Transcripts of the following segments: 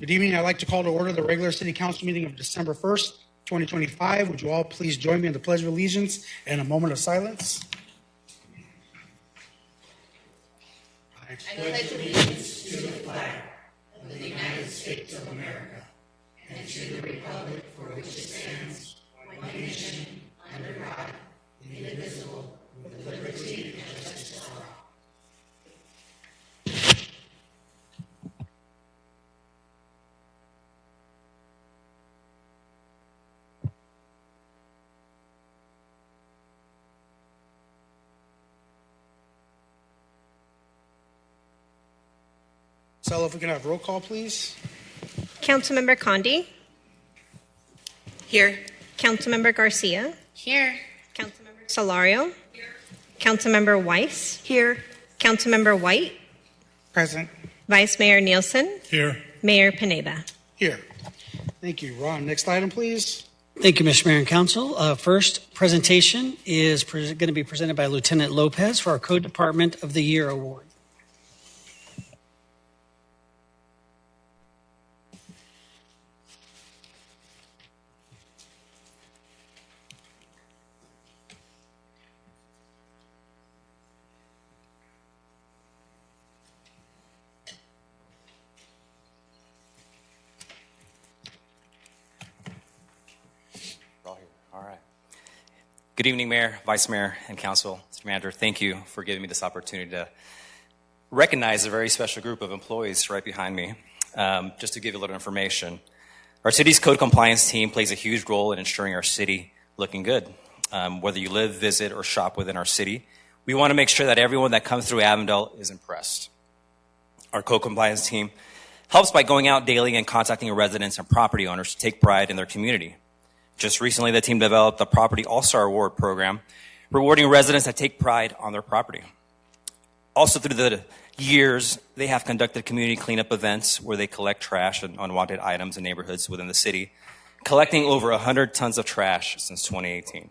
Good evening. I'd like to call to order the regular City Council meeting of December 1st, 2025. Would you all please join me in the Pledge of Allegiance and a moment of silence? I pledge allegiance to the flag of the United States of America and to the republic for which it stands, one nation, under God, indivisible, with liberty and justice for all. So if we can have roll call, please. Councilmember Condi. Here. Councilmember Garcia. Here. Councilmember Solario. Here. Councilmember Weiss. Here. Councilmember White. Present. Vice Mayor Nielsen. Here. Mayor Pineda. Here. Thank you. Ron, next item, please. Thank you, Mr. Mayor and Council. First presentation is going to be presented by Lieutenant Lopez for our Code Department of the Year Award. Good evening, Mayor, Vice Mayor, and Council. Mr. Manager, thank you for giving me this opportunity to recognize a very special group of employees right behind me. Just to give you a little information, our city's code compliance team plays a huge role in ensuring our city looking good. Whether you live, visit, or shop within our city, we want to make sure that everyone that comes through Avondale is impressed. Our code compliance team helps by going out daily and contacting residents and property owners to take pride in their community. Just recently, the team developed the Property All-Star Award program, rewarding residents that take pride on their property. Also, through the years, they have conducted community cleanup events where they collect trash and unwanted items in neighborhoods within the city, collecting over 100 tons of trash since 2018.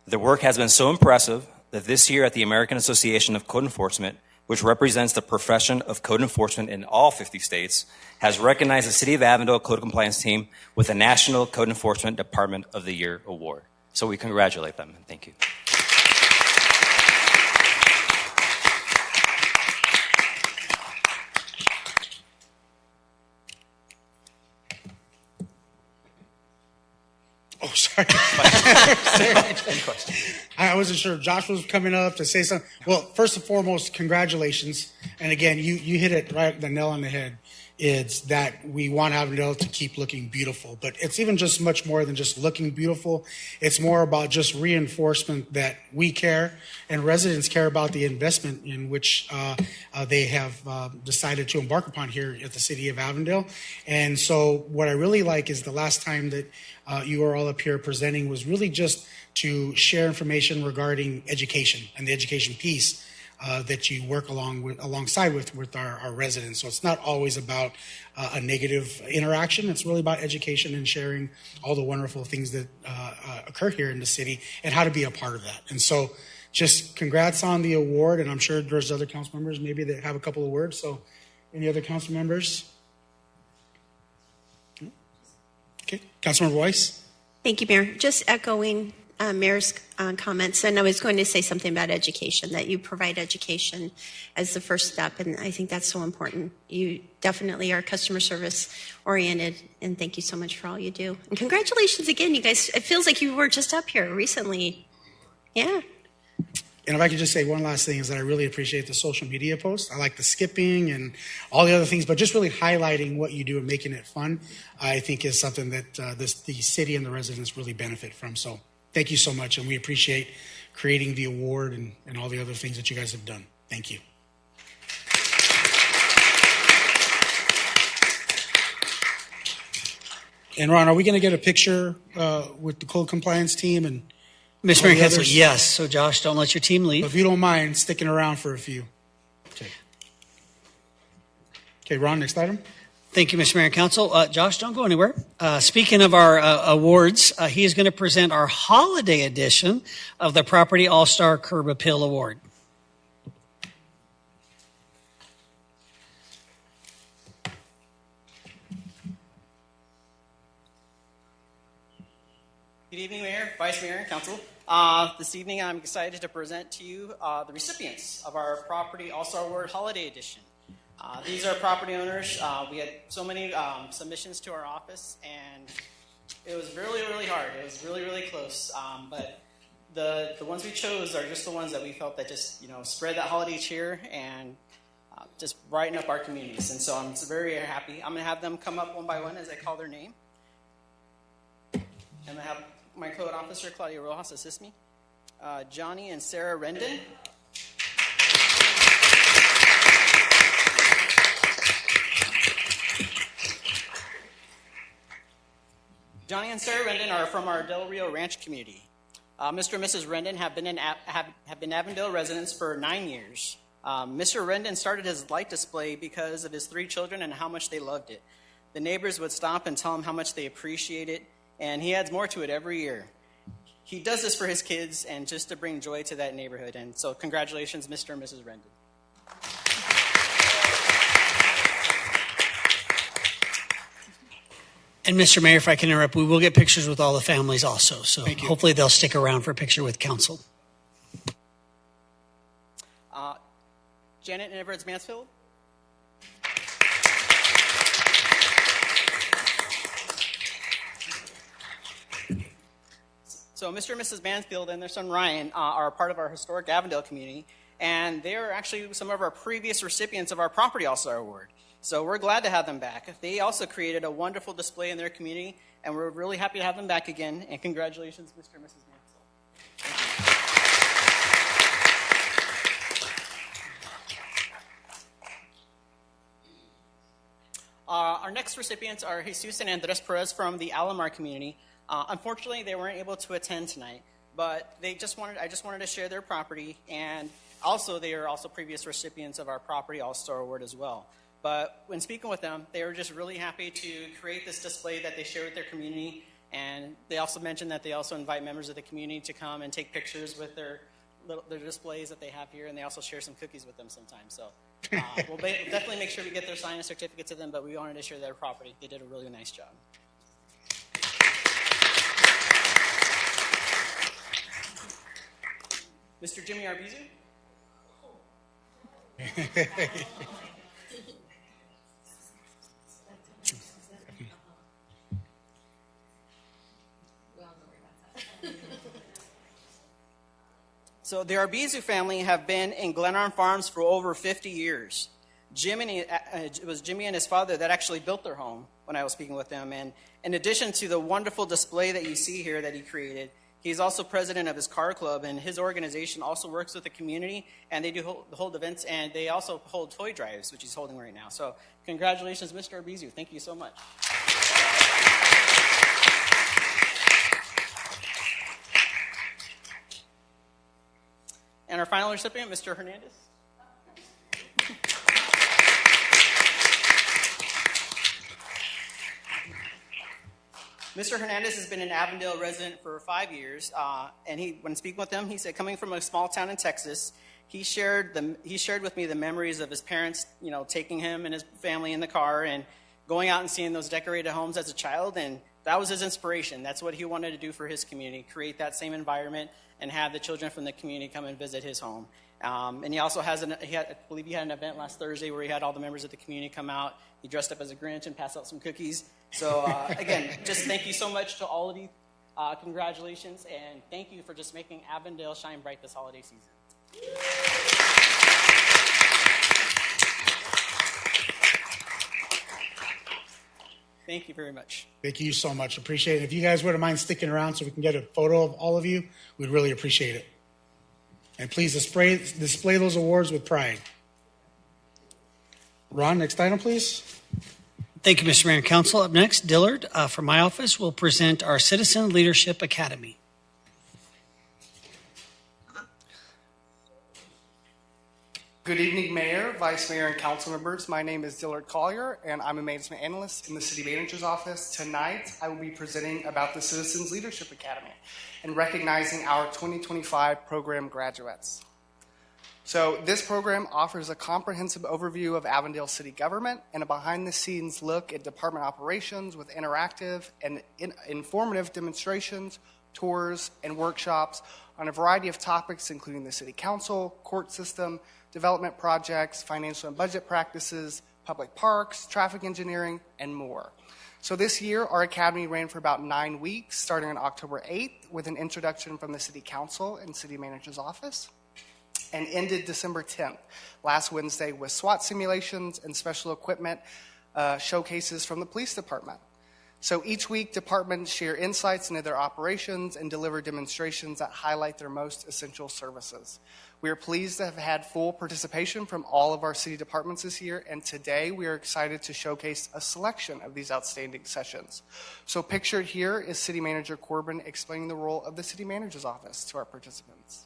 Their work has been so impressive that this year at the American Association of Code Enforcement, which represents the profession of code enforcement in all 50 states, has recognized the City of Avondale Code Compliance Team with the National Code Enforcement Department of the Year Award. So we congratulate them, and thank you. Oh, sorry. I wasn't sure if Josh was coming up to say something. Well, first and foremost, congratulations. And again, you hit it right, the nail on the head. It's that we want Avondale to keep looking beautiful. But it's even just much more than just looking beautiful. It's more about just reinforcement that we care and residents care about the investment in which they have decided to embark upon here at the City of Avondale. And so what I really like is the last time that you were all up here presenting was really just to share information regarding education and the education piece that you work alongside with our residents. So it's not always about a negative interaction. It's really about education and sharing all the wonderful things that occur here in the city and how to be a part of that. And so just congrats on the award. And I'm sure there's other council members maybe that have a couple of words. So any other council members? Okay, Councilmember Weiss. Thank you, Mayor. Just echoing Mayor's comments, and I was going to say something about education, that you provide education as the first step, and I think that's so important. You definitely are customer service oriented, and thank you so much for all you do. And congratulations again, you guys. It feels like you were just up here recently. Yeah. And if I could just say one last thing is that I really appreciate the social media posts. I like the skipping and all the other things, but just really highlighting what you do and making it fun, I think is something that the city and the residents really benefit from. So thank you so much, and we appreciate creating the award and all the other things that you guys have done. Thank you. And Ron, are we going to get a picture with the code compliance team and Mr. Mayor and Council, yes. So Josh, don't let your team leave. If you don't mind sticking around for a few. Okay, Ron, next item. Thank you, Mr. Mayor and Council. Josh, don't go anywhere. Speaking of our awards, he is going to present our holiday edition of the Property All-Star Curb Appeal Award. Good evening, Mayor, Vice Mayor, and Council. This evening, I'm excited to present to you the recipients of our Property All-Star Award Holiday Edition. These are property owners. We had so many submissions to our office, and it was really, really hard. It was really, really close. But the ones we chose are just the ones that we felt that just spread that holiday cheer and just brighten up our communities. And so I'm very happy. I'm going to have them come up one by one as I call their name. I'm going to have my code officer, Claudia Rojas, assist me. Johnny and Sarah Rendon. Johnny and Sarah Rendon are from our Del Rio Ranch community. Mr. and Mrs. Rendon have been Avondale residents for 9 years. Mr. Rendon started his light display because of his 3 children and how much they loved it. The neighbors would stop and tell him how much they appreciate it, and he adds more to it every year. He does this for his kids and just to bring joy to that neighborhood. And so congratulations, Mr. and Mrs. Rendon. And Mr. Mayor, if I can interrupt, we will get pictures with all the families also. So hopefully they'll stick around for a picture with council. Janet and Everett Mansfield. So Mr. and Mrs. Mansfield and their son Ryan are part of our historic Avondale community, and they are actually some of our previous recipients of our Property All-Star Award. So we're glad to have them back. They also created a wonderful display in their community, and we're really happy to have them back again. And congratulations, Mr. and Mrs. Mansfield. Our next recipients are Jesus and Andres Perez from the Alamar community. Unfortunately, they weren't able to attend tonight, but I just wanted to share their property, and also they are also previous recipients of our Property All-Star Award as well. But when speaking with them, they were just really happy to create this display that they share with their community, and they also mentioned that they also invite members of the community to come and take pictures with their displays that they have here, and they also share some cookies with them sometimes. So we'll definitely make sure we get their sign and certificate to them, but we wanted to share their property. They did a really nice job. Mr. Jimmy Arbizu. So the Arbizu family have been in Glenarm Farms for over 50 years. It was Jimmy and his father that actually built their home when I was speaking with them. And in addition to the wonderful display that you see here that he created, he's also president of his car club, and his organization also works with the community, and they do hold events, and they also hold toy drives, which he's holding right now. So congratulations, Mr. Arbizu. Thank you so much. And our final recipient, Mr. Hernandez. Mr. Hernandez has been an Avondale resident for 5 years, and when speaking with him, he said, coming from a small town in Texas, he shared with me the memories of his parents, taking him and his family in the car and going out and seeing those decorated homes as a child, and that was his inspiration. That's what he wanted to do for his community, create that same environment and have the children from the community come and visit his home. And he also I believe he had an event last Thursday where he had all the members of the community come out. He dressed up as a Grinch and passed out some cookies. So again, just thank you so much to all of you. Congratulations, and thank you for just making Avondale shine bright this holiday season. Thank you very much. Thank you so much. Appreciate it. If you guys wouldn't mind sticking around so we can get a photo of all of you, we'd really appreciate it. And please display those awards with pride. Ron, next item, please. Thank you, Mr. Mayor and Council. Up next, Dillard from my office will present our Citizen Leadership Academy. Good evening, Mayor, Vice Mayor, and Council members. My name is Dillard Collier, and I'm a management analyst in the City Manager's Office. Tonight, I will be presenting about the Citizens Leadership Academy and recognizing our 2025 program graduates. So this program offers a comprehensive overview of Avondale City government and a behind-the-scenes look at department operations with interactive and informative demonstrations, tours, and workshops on a variety of topics, including the City Council, court system, development projects, financial and budget practices, public parks, traffic engineering, and more. So this year, our academy ran for about 9 weeks, starting on October 8th with an introduction from the City Council and City Manager's office, and ended December 10th, last Wednesday, with SWAT simulations and special equipment showcases from the police department. So each week, departments share insights into their operations and deliver demonstrations that highlight their most essential services. We are pleased to have had full participation from all of our city departments this year, and today we are excited to showcase a selection of these outstanding sessions. So pictured here is City Manager Corbin explaining the role of the City Manager's office to our participants.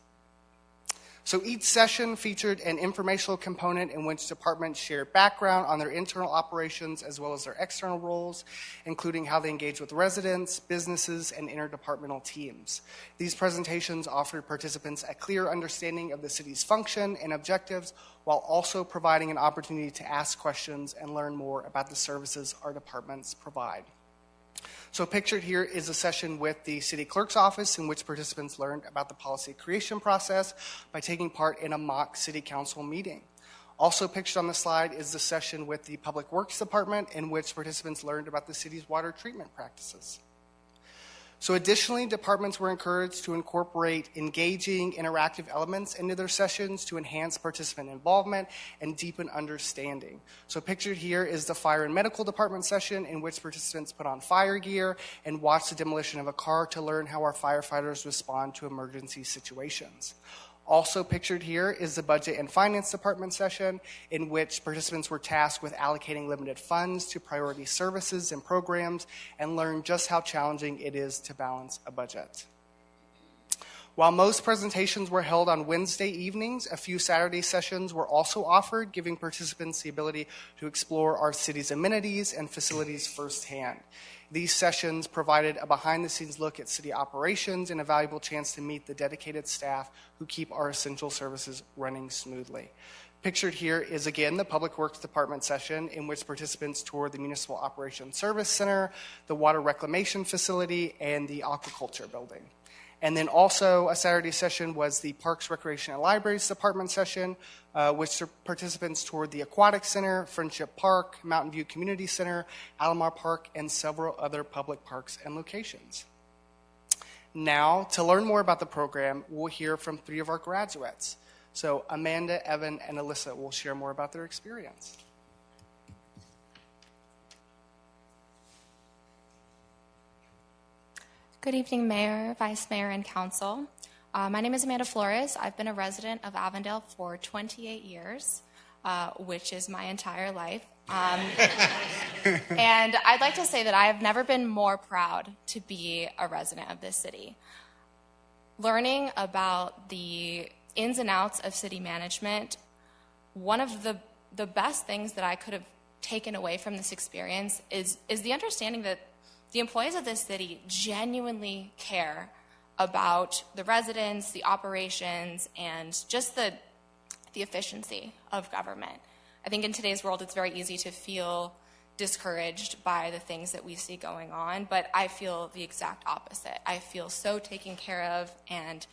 So each session featured an informational component in which departments share background on their internal operations as well as their external roles, including how they engage with residents, businesses, and interdepartmental teams. These presentations offered participants a clear understanding of the city's function and objectives, while also providing an opportunity to ask questions and learn more about the services our departments provide. So pictured here is a session with the city clerk's office in which participants learned about the policy creation process by taking part in a mock city council meeting. Also pictured on the slide is the session with the public works department in which participants learned about the city's water treatment practices. So additionally, departments were encouraged to incorporate engaging, interactive elements into their sessions to enhance participant involvement and deepen understanding. So pictured here is the fire and medical department session in which participants put on fire gear and watch the demolition of a car to learn how our firefighters respond to emergency situations. Also pictured here is the Budget and Finance Department session in which participants were tasked with allocating limited funds to priority services and programs and learned just how challenging it is to balance a budget. While most presentations were held on Wednesday evenings, a few Saturday sessions were also offered, giving participants the ability to explore our city's amenities and facilities firsthand. These sessions provided a behind-the-scenes look at city operations and a valuable chance to meet the dedicated staff who keep our essential services running smoothly. Pictured here is, again, the Public Works Department session in which participants toured the Municipal Operations Service Center, the Water Reclamation Facility, and the Aquaculture Building. And then also a Saturday session was the Parks, Recreation, and Libraries Department session, which participants toured the Aquatic Center, Friendship Park, Mountain View Community Center, Alomar Park, and several other public parks and locations. Now, to learn more about the program, we'll hear from 3 of our graduates. So Amanda, Evan, and Alyssa will share more about their experience. Good evening, Mayor, Vice Mayor, and Council. My name is Amanda Flores. I've been a resident of Avondale for 28 years, which is my entire life. And I'd like to say that I have never been more proud to be a resident of this city. Learning about the ins and outs of city management, one of the best things that I could have taken away from this experience is the understanding that the employees of this city genuinely care about the residents, the operations, and just the efficiency of government. I think in today's world, it's very easy to feel discouraged by the things that we see going on, but I feel the exact opposite. I feel so taken care of, and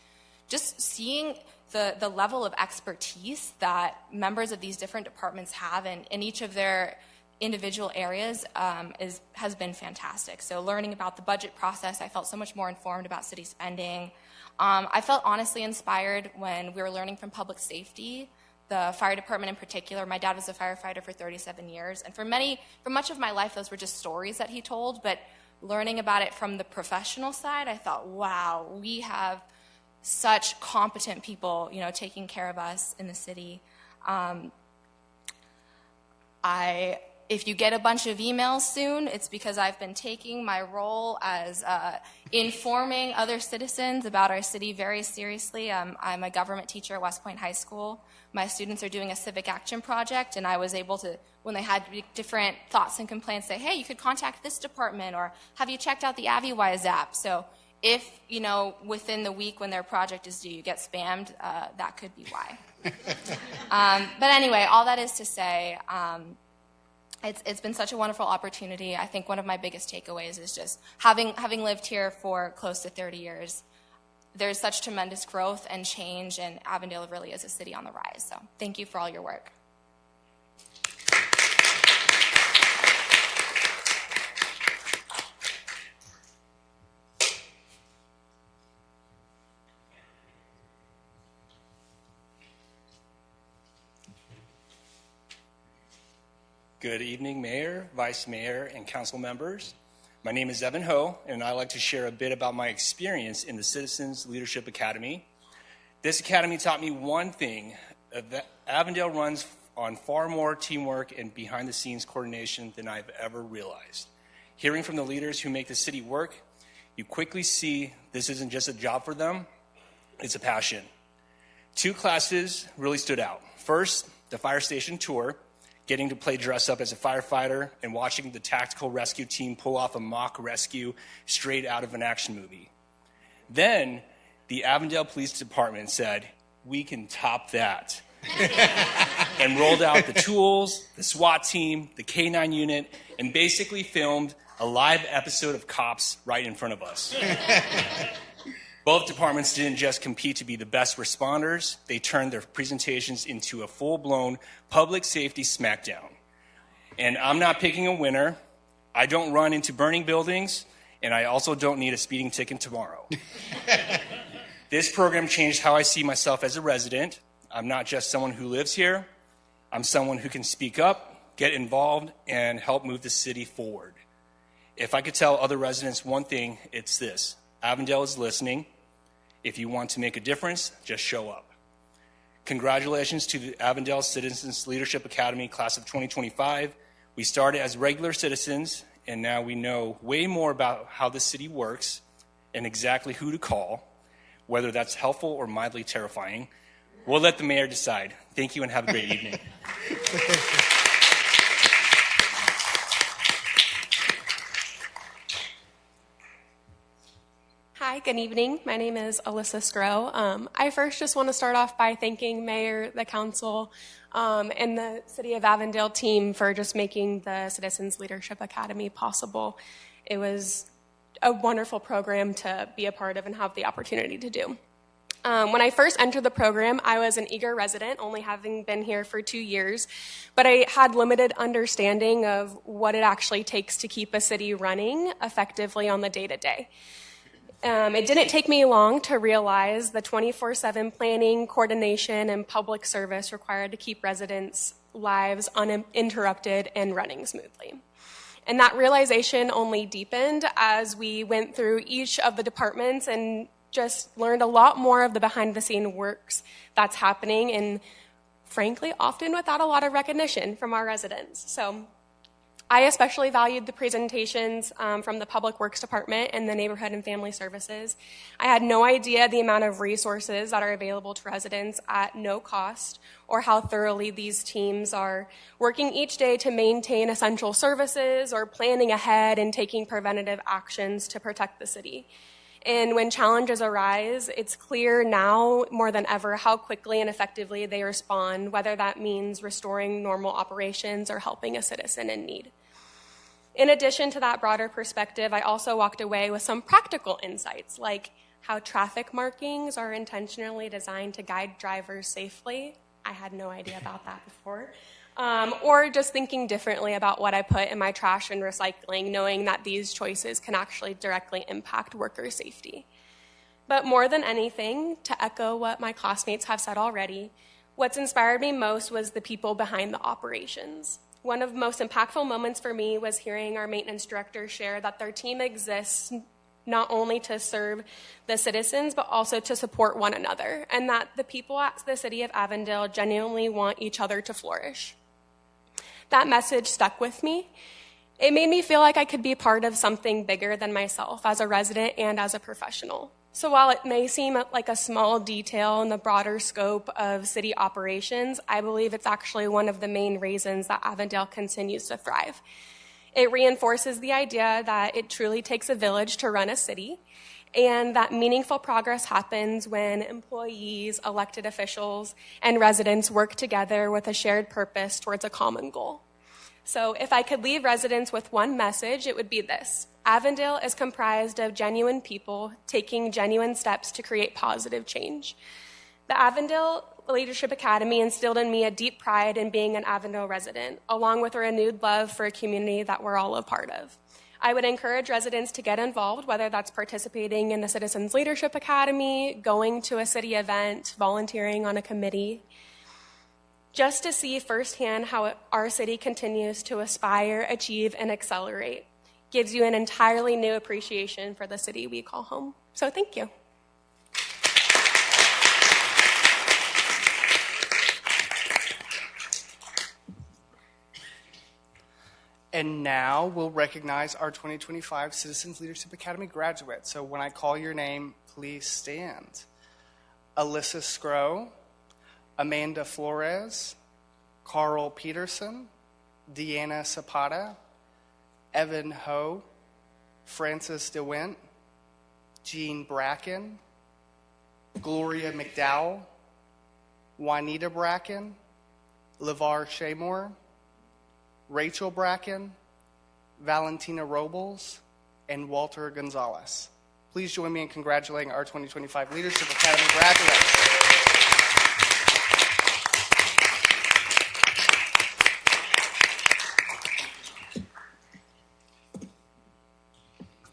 just seeing the level of expertise that members of these different departments have in each of their individual areas has been fantastic. So learning about the budget process, I felt so much more informed about city spending. I felt honestly inspired when we were learning from public safety, the fire department in particular. My dad was a firefighter for 37 years, and for much of my life, those were just stories that he told, but learning about it from the professional side, I thought, wow, we have such competent people, taking care of us in the city. If you get a bunch of emails soon, it's because I've been taking my role as informing other citizens about our city very seriously. I'm a government teacher at West Point High School. My students are doing a civic action project, and I was able to, when they had different thoughts and complaints, say, hey, you could contact this department, or have you checked out the AviWise app? So if, within the week when their project is due, you get spammed, that could be why. But anyway, all that is to say, It's been such a wonderful opportunity. I think one of my biggest takeaways is just having lived here for close to 30 years, there's such tremendous growth and change, and Avondale really is a city on the rise. So thank you for all your work. Good evening, Mayor, Vice Mayor, and council members. My name is Evan Ho, and I'd like to share a bit about my experience in the Citizens Leadership Academy. This academy taught me one thing, that Avondale runs on far more teamwork and behind-the-scenes coordination than I've ever realized. Hearing from the leaders who make the city work, you quickly see this isn't just a job for them, it's a passion. 2 classes really stood out. First, the fire station tour, getting to play dress up as a firefighter and watching the tactical rescue team pull off a mock rescue straight out of an action movie. Then the Avondale Police Department said, we can top that. And rolled out the tools, the SWAT team, the K-9 unit, and basically filmed a live episode of Cops right in front of us. Both departments didn't just compete to be the best responders, they turned their presentations into a full-blown public safety smackdown. And I'm not picking a winner. I don't run into burning buildings, and I also don't need a speeding ticket tomorrow. This program changed how I see myself as a resident. I'm not just someone who lives here. I'm someone who can speak up, get involved, and help move the city forward. If I could tell other residents one thing, it's this. Avondale is listening. If you want to make a difference, just show up. Congratulations to the Avondale Citizens Leadership Academy class of 2025. We started as regular citizens, and now we know way more about how the city works and exactly who to call, whether that's helpful or mildly terrifying. We'll let the mayor decide. Thank you and have a great evening. Hi, good evening. My name is Alyssa Scrow. I first just want to start off by thanking Mayor, the council, and the City of Avondale team for just making the Citizens Leadership Academy possible. It was a wonderful program to be a part of and have the opportunity to do. When I first entered the program, I was an eager resident, only having been here for 2 years, but I had limited understanding of what it actually takes to keep a city running effectively on the day-to-day. It didn't take me long to realize the 24/7 planning, coordination, and public service required to keep residents' lives uninterrupted and running smoothly. And that realization only deepened as we went through each of the departments and just learned a lot more of the behind-the-scene works that's happening, and frankly, often without a lot of recognition from our residents. So I especially valued the presentations from the Public Works Department and the Neighborhood and Family Services. I had no idea the amount of resources that are available to residents at no cost, or how thoroughly these teams are working each day to maintain essential services or planning ahead and taking preventative actions to protect the city. And when challenges arise, it's clear now more than ever how quickly and effectively they respond, whether that means restoring normal operations or helping a citizen in need. In addition to that broader perspective, I also walked away with some practical insights, like how traffic markings are intentionally designed to guide drivers safely. I had no idea about that before. Or just thinking differently about what I put in my trash and recycling, knowing that these choices can actually directly impact worker safety. But more than anything, to echo what my classmates have said already, what's inspired me most was the people behind the operations. One of the most impactful moments for me was hearing our maintenance director share that their team exists not only to serve the citizens, but also to support one another, and that the people at the City of Avondale genuinely want each other to flourish. That message stuck with me. It made me feel like I could be part of something bigger than myself as a resident and as a professional. So while it may seem like a small detail in the broader scope of city operations, I believe it's actually one of the main reasons that Avondale continues to thrive. It reinforces the idea that it truly takes a village to run a city, and that meaningful progress happens when employees, elected officials, and residents work together with a shared purpose towards a common goal. So if I could leave residents with one message, it would be this. Avondale is comprised of genuine people taking genuine steps to create positive change. The Avondale Leadership Academy instilled in me a deep pride in being an Avondale resident, along with a renewed love for a community that we're all a part of. I would encourage residents to get involved, whether that's participating in the Citizens Leadership Academy, going to a city event, volunteering on a committee, just to see firsthand how our city continues to aspire, achieve, and accelerate. Gives you an entirely new appreciation for the city we call home. So thank you. And now we'll recognize our 2025 Citizens Leadership Academy graduates. So when I call your name, please stand. Alyssa Scrow, Amanda Flores, Carl Peterson, Deanna Zapata, Evan Ho, Francis DeWint, Jean Bracken, Gloria McDowell, Juanita Bracken, LeVar Shaymore, Rachel Bracken, Valentina Robles, and Walter Gonzalez. Please join me in congratulating our 2025 Leadership Academy graduates.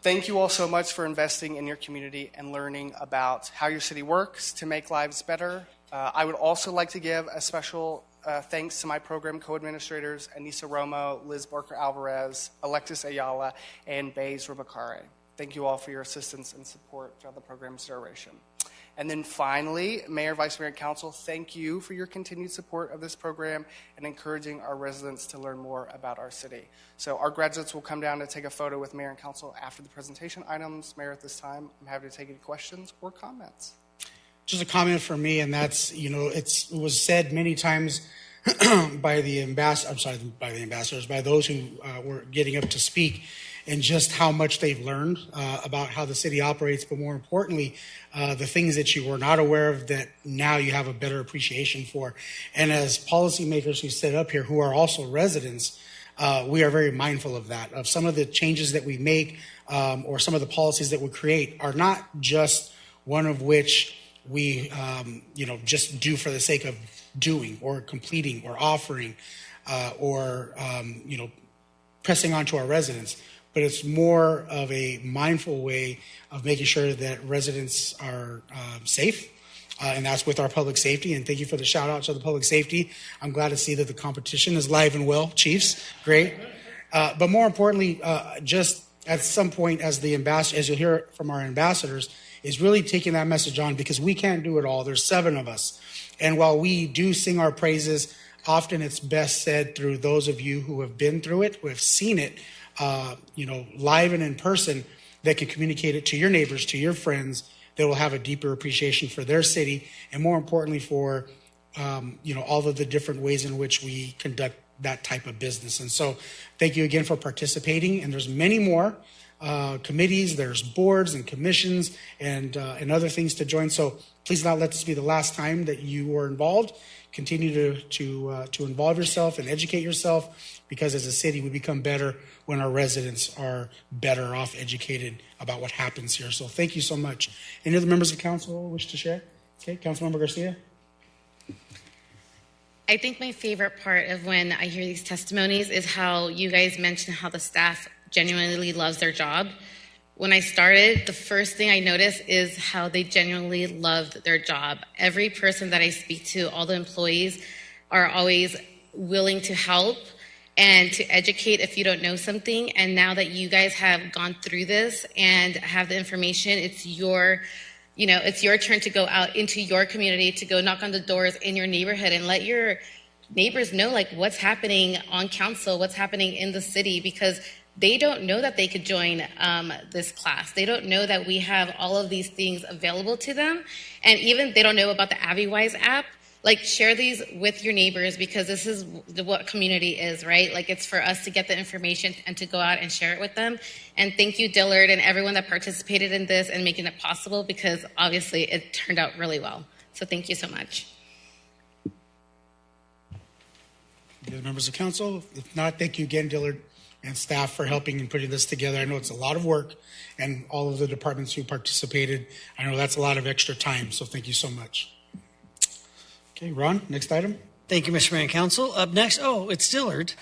Thank you all so much for investing in your community and learning about how your city works to make lives better. I would also like to give a special thanks to my program co-administrators, Anissa Romo, Liz Barker-Alvarez, Alexis Ayala, and Bays Rubacare. Thank you all for your assistance and support throughout the program's duration. And then finally, Mayor, Vice Mayor, and Council, thank you for your continued support of this program and encouraging our residents to learn more about our city. So our graduates will come down to take a photo with Mayor and Council after the presentation items. Mayor, at this time, I'm happy to take any questions or comments. Just a comment from me, and that's, it was said many times by the ambassadors, by those who were getting up to speak, and just how much they've learned about how the city operates, but more importantly, the things that you were not aware of that now you have a better appreciation for. And as policymakers who sit up here, who are also residents, we are very mindful of that, of some of the changes that we make or some of the policies that we create are not just one of which we, just do for the sake of doing or completing or offering or pressing on to our residents. But it's more of a mindful way of making sure that residents are safe, and that's with our public safety. And thank you for the shout out to the public safety. I'm glad to see that the competition is live and well. Chiefs, great. But more importantly, just at some point as you'll hear from our ambassadors, is really taking that message on, because we can't do it all. There's 7 of us. And while we do sing our praises, often it's best said through those of you who have been through it, who have seen it, live and in person, that can communicate it to your neighbors, to your friends, that will have a deeper appreciation for their city, and more importantly for, all of the different ways in which we conduct that type of business. And so thank you again for participating. And there's many more committees, there's boards and commissions and other things to join. So please not let this be the last time that you were involved. Continue to involve yourself and educate yourself, because as a city, we become better when our residents are better off educated about what happens here. So thank you so much. Any other members of council wish to share? Okay, Councilmember Garcia. I think my favorite part of when I hear these testimonies is how you guys mention how the staff genuinely loves their job. When I started, the first thing I noticed is how they genuinely loved their job. Every person that I speak to, all the employees, are always willing to help and to educate if you don't know something. And now that you guys have gone through this and have the information, it's your turn to go out into your community, to go knock on the doors in your neighborhood and let your neighbors know what's happening on council, what's happening in the city, because they don't know that they could join this class. They don't know that we have all of these things available to them. And even they don't know about the AviWise app. Share these with your neighbors, because this is what community is, right? It's for us to get the information and to go out and share it with them. And thank you, Dillard, and everyone that participated in this and making it possible, because obviously it turned out really well. So thank you so much. Any other members of council? If not, thank you again, Dillard and staff, for helping and putting this together. I know it's a lot of work, and all of the departments who participated. I know that's a lot of extra time, so thank you so much. Okay, Ron, next item. Thank you, Mr. Mayor and Council. Up next, it's Dillard.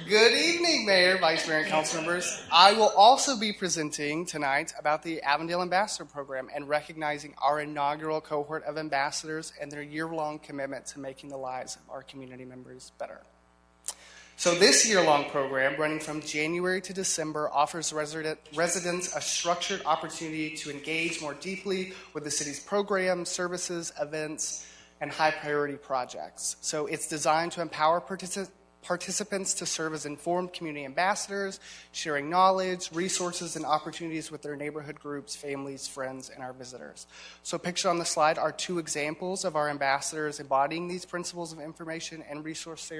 Good evening, Mayor, Vice Mayor, and council members. I will also be presenting tonight about the Avondale Ambassador Program and recognizing our inaugural cohort of ambassadors and their year-long commitment to making the lives of our community members better. So this year-long program, running from January to December, offers residents a structured opportunity to engage more deeply with the city's programs, services, events, and high-priority projects. So it's designed to empower participants to serve as informed community ambassadors, sharing knowledge, resources, and opportunities with their neighborhood groups, families, friends, and our visitors. So pictured on the slide are two examples of our ambassadors embodying these principles of information and resource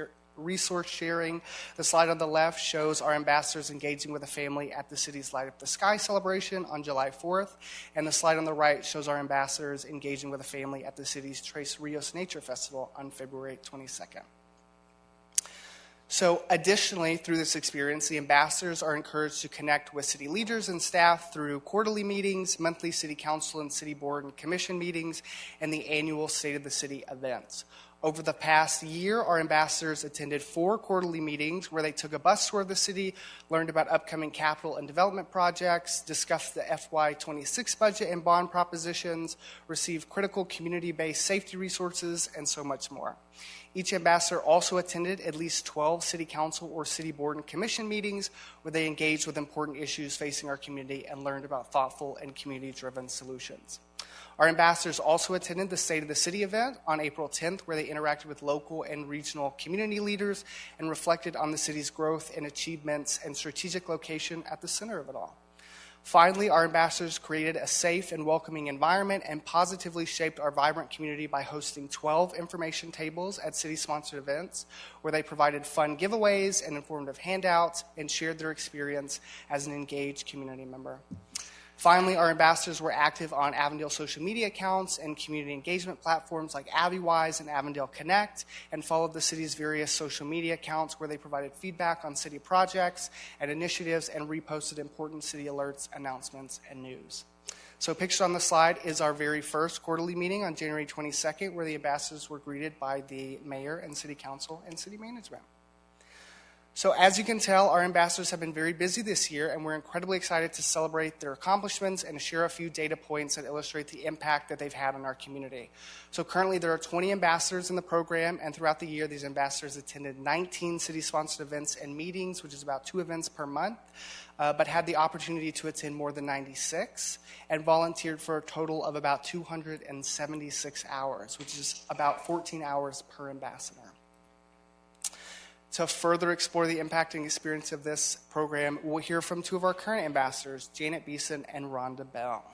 sharing. The slide on the left shows our ambassadors engaging with a family at the city's Light Up the Sky celebration on July 4th. And the slide on the right shows our ambassadors engaging with a family at the city's Tres Rios Nature Festival on February 22nd. So additionally, through this experience, the ambassadors are encouraged to connect with city leaders and staff through quarterly meetings, monthly city council and city board and commission meetings, and the annual State of the City events. Over the past year, our ambassadors attended 4 quarterly meetings where they took a bus tour of the city, learned about upcoming capital and development projects, discussed the FY26 budget and bond propositions, received critical community-based safety resources, and so much more. Each ambassador also attended at least 12 city council or city board and commission meetings where they engaged with important issues facing our community and learned about thoughtful and community-driven solutions. Our ambassadors also attended the State of the City event on April 10th, where they interacted with local and regional community leaders and reflected on the city's growth and achievements and strategic location at the center of it all. Finally, our ambassadors created a safe and welcoming environment and positively shaped our vibrant community by hosting 12 information tables at city-sponsored events where they provided fun giveaways and informative handouts and shared their experience as an engaged community member. Finally, our ambassadors were active on Avondale social media accounts and community engagement platforms like AviWise and Avondale Connect, and followed the city's various social media accounts where they provided feedback on city projects and initiatives and reposted important city alerts, announcements, and news. So pictured on the slide is our very first quarterly meeting on January 22nd, where the ambassadors were greeted by the mayor and city council and city management. So as you can tell, our ambassadors have been very busy this year, and we're incredibly excited to celebrate their accomplishments and share a few data points that illustrate the impact that they've had on our community. So currently there are 20 ambassadors in the program, and throughout the year, these ambassadors attended 19 city-sponsored events and meetings, which is about 2 events per month, but had the opportunity to attend more than 96 and volunteered for a total of about 276 hours, which is about 14 hours per ambassador. To further explore the impacting experience of this program, we'll hear from 2 of our current ambassadors, Janet Beeson and Rhonda Bell.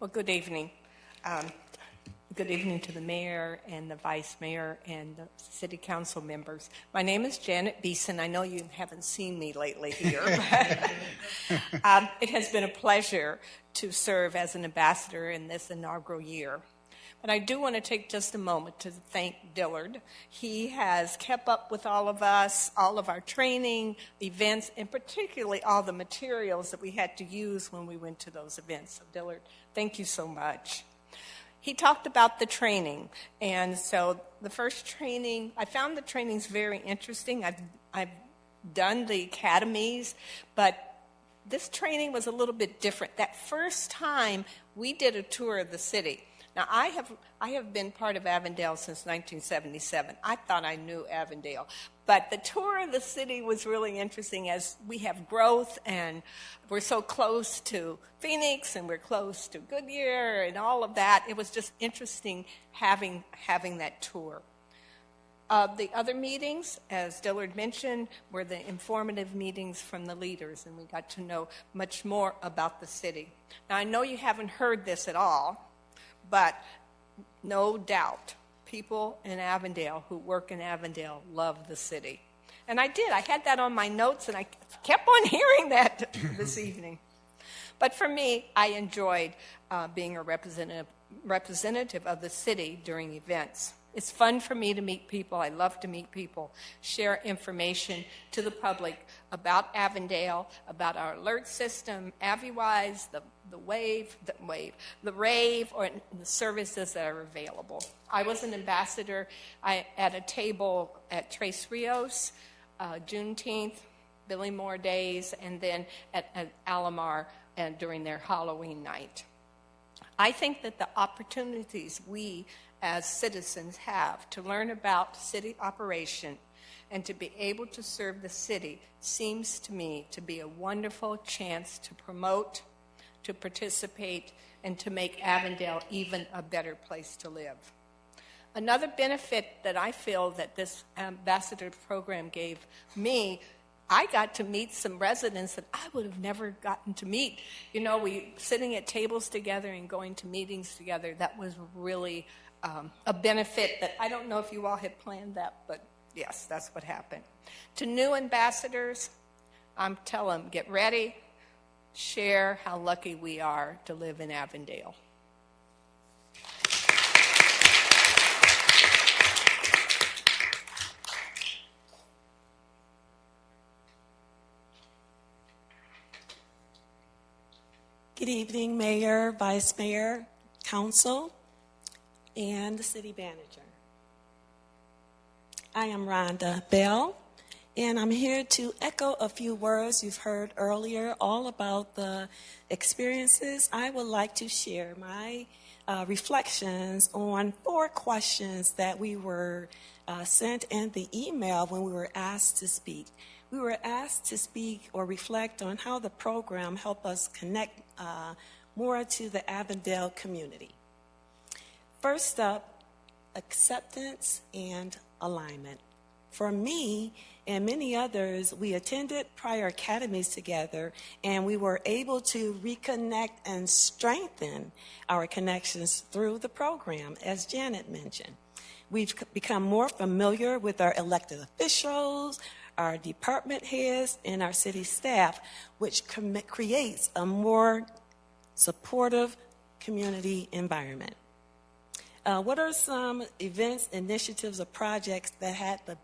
Well, good evening. Good evening to the mayor and the vice mayor and the city council members. My name is Janet Beeson. I know you haven't seen me lately here, but it has been a pleasure to serve as an ambassador in this inaugural year. But I do want to take just a moment to thank Dillard. He has kept up with all of us, all of our training, events, and particularly all the materials that we had to use when we went to those events. So Dillard, thank you so much. He talked about the training, and so the first training, I found the trainings very interesting. I've done the academies, but this training was a little bit different. That first time, we did a tour of the city. Now, I have been part of Avondale since 1977. I thought I knew Avondale. But the tour of the city was really interesting as we have growth and we're so close to Phoenix and we're close to Goodyear and all of that. It was just interesting having that tour. The other meetings, as Dillard mentioned, were the informative meetings from the leaders, and we got to know much more about the city. Now, I know you haven't heard this at all, but no doubt, people in Avondale who work in Avondale love the city. And I did. I had that on my notes, and I kept on hearing that this evening. But for me, I enjoyed being a representative of the city during events. It's fun for me to meet people. I love to meet people, share information to the public about Avondale, about our alert system, AviWise, the rave, or the services that are available. I was an ambassador at a table at Tres Rios, Juneteenth, Billy Moore Days, and then at Alamar and during their Halloween night. I think that the opportunities we as citizens have to learn about city operation and to be able to serve the city seems to me to be a wonderful chance to promote, to participate, and to make Avondale even a better place to live. Another benefit that I feel that this ambassador program gave me, I got to meet some residents that I would have never gotten to meet. You know, we sitting at tables together and going to meetings together, that was really a benefit that I don't know if you all had planned that, but yes, that's what happened. To new ambassadors, I'm telling them, get ready, share how lucky we are to live in Avondale. Good evening, Mayor, Vice Mayor, Council, and the City Manager. I am Rhonda Bell, and I'm here to echo a few words you've heard earlier all about the experiences. I would like to share my reflections on 4 questions that we were sent in the email when we were asked to speak. We were asked to speak or reflect on how the program helped us connect more to the Avondale community. First up, acceptance and alignment. For me and many others, we attended prior academies together, and we were able to reconnect and strengthen our connections through the program, as Janet mentioned. We've become more familiar with our elected officials, our department heads, and our city staff, which creates a more supportive community environment. What are some events, initiatives, or projects that had the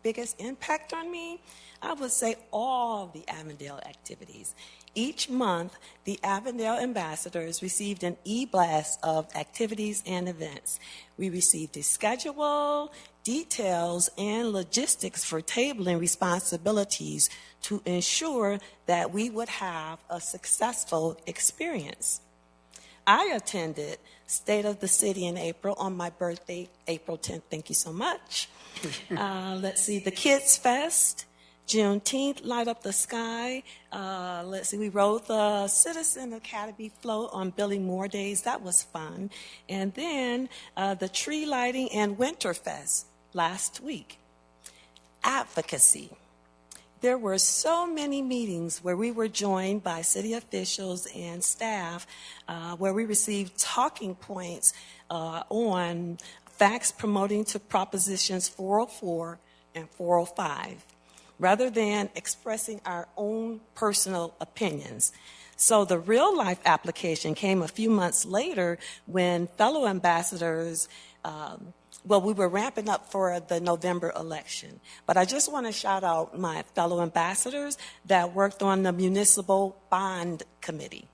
biggest impact on me? I would say all the Avondale activities. Each month, the Avondale ambassadors received an e-blast of activities and events. We received a schedule, details, and logistics for tabling responsibilities to ensure that we would have a successful experience. I attended State of the City in April on my birthday, April 10th. Thank you so much. Let's see, the Kids Fest, Juneteenth, Light Up the Sky. We rode the Citizen Academy float on Billy Moore Days. That was fun. And then the tree lighting and Winterfest last week. Advocacy. There were so many meetings where we were joined by city officials and staff where we received talking points on facts promoting to Propositions 404 and 405, rather than expressing our own personal opinions. So the real-life application came a few months later when fellow ambassadors we were ramping up for the November election. But I just want to shout out my fellow ambassadors that worked on the Municipal Bond Committee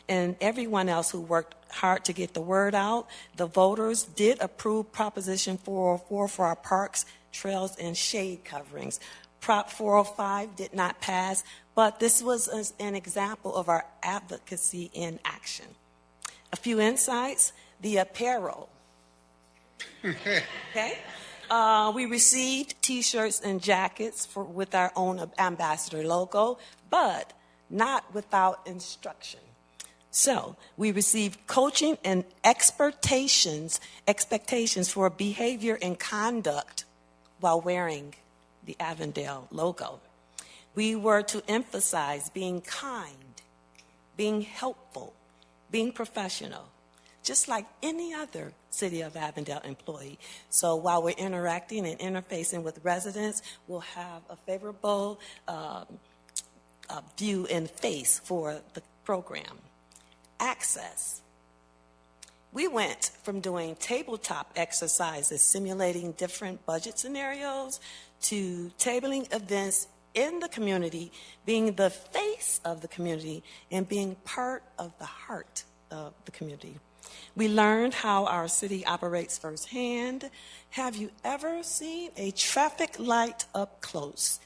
and everyone else who worked hard to get the word out. The voters did approve Proposition 404 for our parks, trails, and shade coverings. Prop 405 did not pass, but this was an example of our advocacy in action. A few insights, the apparel. Okay. We received T-shirts and jackets with our own ambassador logo, but not without instruction. So we received coaching and expectations for behavior and conduct while wearing the Avondale logo. We were to emphasize being kind, being helpful, being professional, just like any other City of Avondale employee. So while we're interacting and interfacing with residents, we'll have a favorable view and face for the program. Access. We went from doing tabletop exercises simulating different budget scenarios to tabling events in the community, being the face of the community, and being part of the heart of the community. We learned how our city operates firsthand. Have you ever seen a traffic light up close?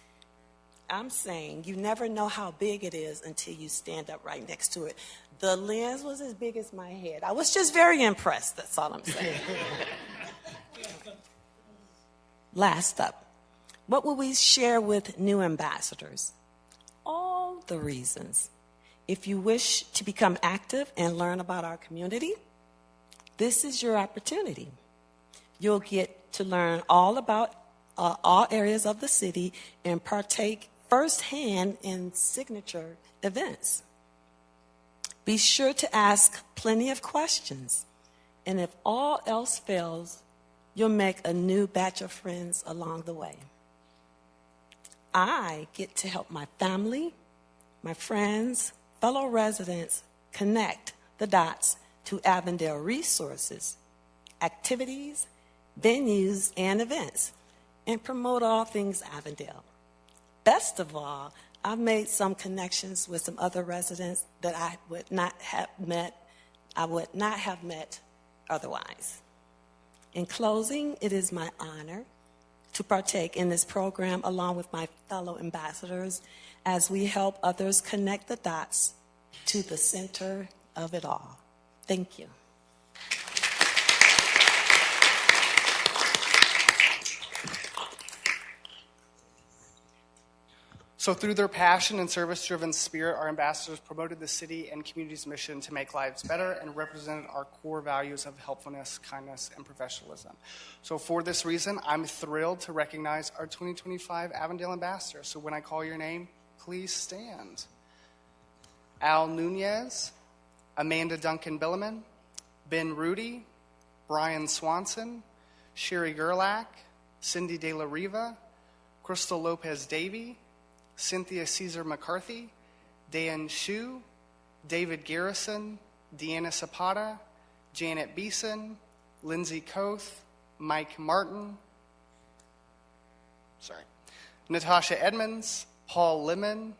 I'm saying you never know how big it is until you stand up right next to it. The lens was as big as my head. I was just very impressed, that's all I'm saying. Last up, what will we share with new ambassadors? All the reasons. If you wish to become active and learn about our community, this is your opportunity. You'll get to learn all about all areas of the city and partake firsthand in signature events. Be sure to ask plenty of questions. And if all else fails, you'll make a new batch of friends along the way. I get to help my family, my friends, fellow residents connect the dots to Avondale resources, activities, venues, and events, and promote all things Avondale. Best of all, I've made some connections with some other residents that I would not have met otherwise. In closing, it is my honor to partake in this program along with my fellow ambassadors as we help others connect the dots to the center of it all. Thank you. So through their passion and service-driven spirit, our ambassadors promoted the city and community's mission to make lives better and represented our core values of helpfulness, kindness, and professionalism. So for this reason, I'm thrilled to recognize our 2025 Avondale ambassadors. So when I call your name, please stand. Al Nunez, Amanda Duncan-Billiman, Ben Rudy, Brian Swanson, Sherry Gerlach, Cindy De La Riva, Crystal Lopez-Davy, Cynthia Caesar McCarthy, Dan Shu, David Garrison, Deanna Zapata, Janet Beeson, Lindsay Koth, Mike Martin, Natasha Edmonds, Paul Lemon,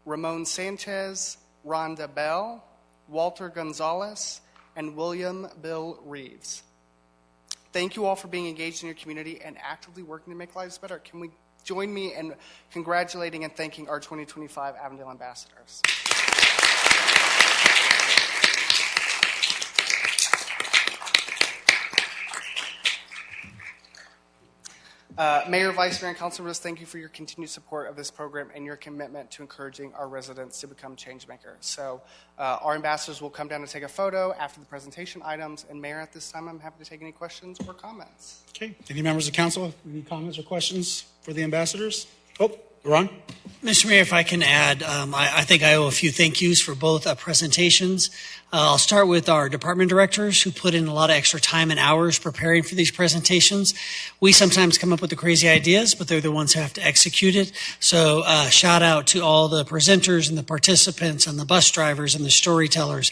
Ramon Sanchez, Rhonda Bell, Walter Gonzalez, and William Bill Reeves. Thank you all for being engaged in your community and actively working to make lives better. Can we join me in congratulating and thanking our 2025 Avondale ambassadors? Mayor, Vice Mayor, and council members, thank you for your continued support of this program and your commitment to encouraging our residents to become change makers. So our ambassadors will come down and take a photo after the presentation items. And Mayor, at this time, I'm happy to take any questions or comments. Okay. Any members of council, any comments or questions for the ambassadors? Oh, Ron? Mr. Mayor, if I can add, I think I owe a few thank yous for both presentations. I'll start with our department directors who put in a lot of extra time and hours preparing for these presentations. We sometimes come up with the crazy ideas, but they're the ones who have to execute it. So shout out to all the presenters and the participants and the bus drivers and the storytellers.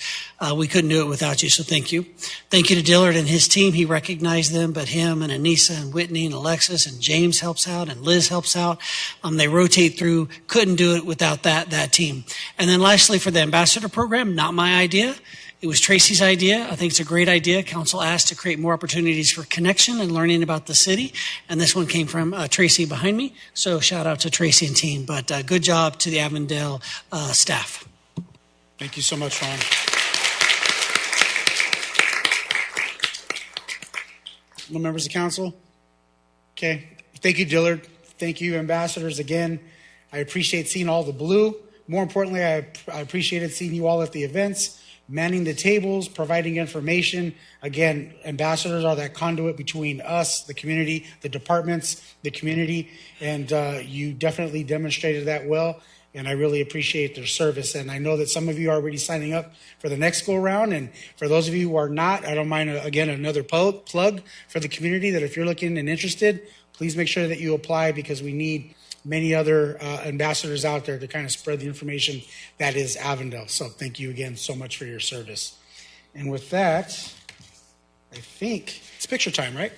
We couldn't do it without you, so thank you. Thank you to Dillard and his team. He recognized them, but him and Anissa and Whitney and Alexis and James helps out and Liz helps out. They rotate through. Couldn't do it without that team. And then lastly, for the ambassador program, not my idea. It was Tracy's idea. I think it's a great idea. Council asked to create more opportunities for connection and learning about the city. And this one came from Tracy behind me. So shout out to Tracy and team. But good job to the Avondale staff. Thank you so much, Ron. No members of council? Okay. Thank you, Dillard. Thank you, ambassadors, again. I appreciate seeing all the blue. More importantly, I appreciated seeing you all at the events, manning the tables, providing information. Again, ambassadors are that conduit between us, the community, the departments, the community, and you definitely demonstrated that well, and I really appreciate their service. And I know that some of you are already signing up for the next go-around, and for those of you who are not, I don't mind, again, another plug for the community that if you're looking and interested, please make sure that you apply because we need many other ambassadors out there to kind of spread the information that is Avondale. So thank you again so much for your service. And with that, I think it's picture time, right?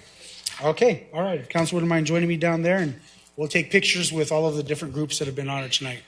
Okay, all right. If council wouldn't mind joining me down there, and we'll take pictures with all of the different groups that have been honored tonight.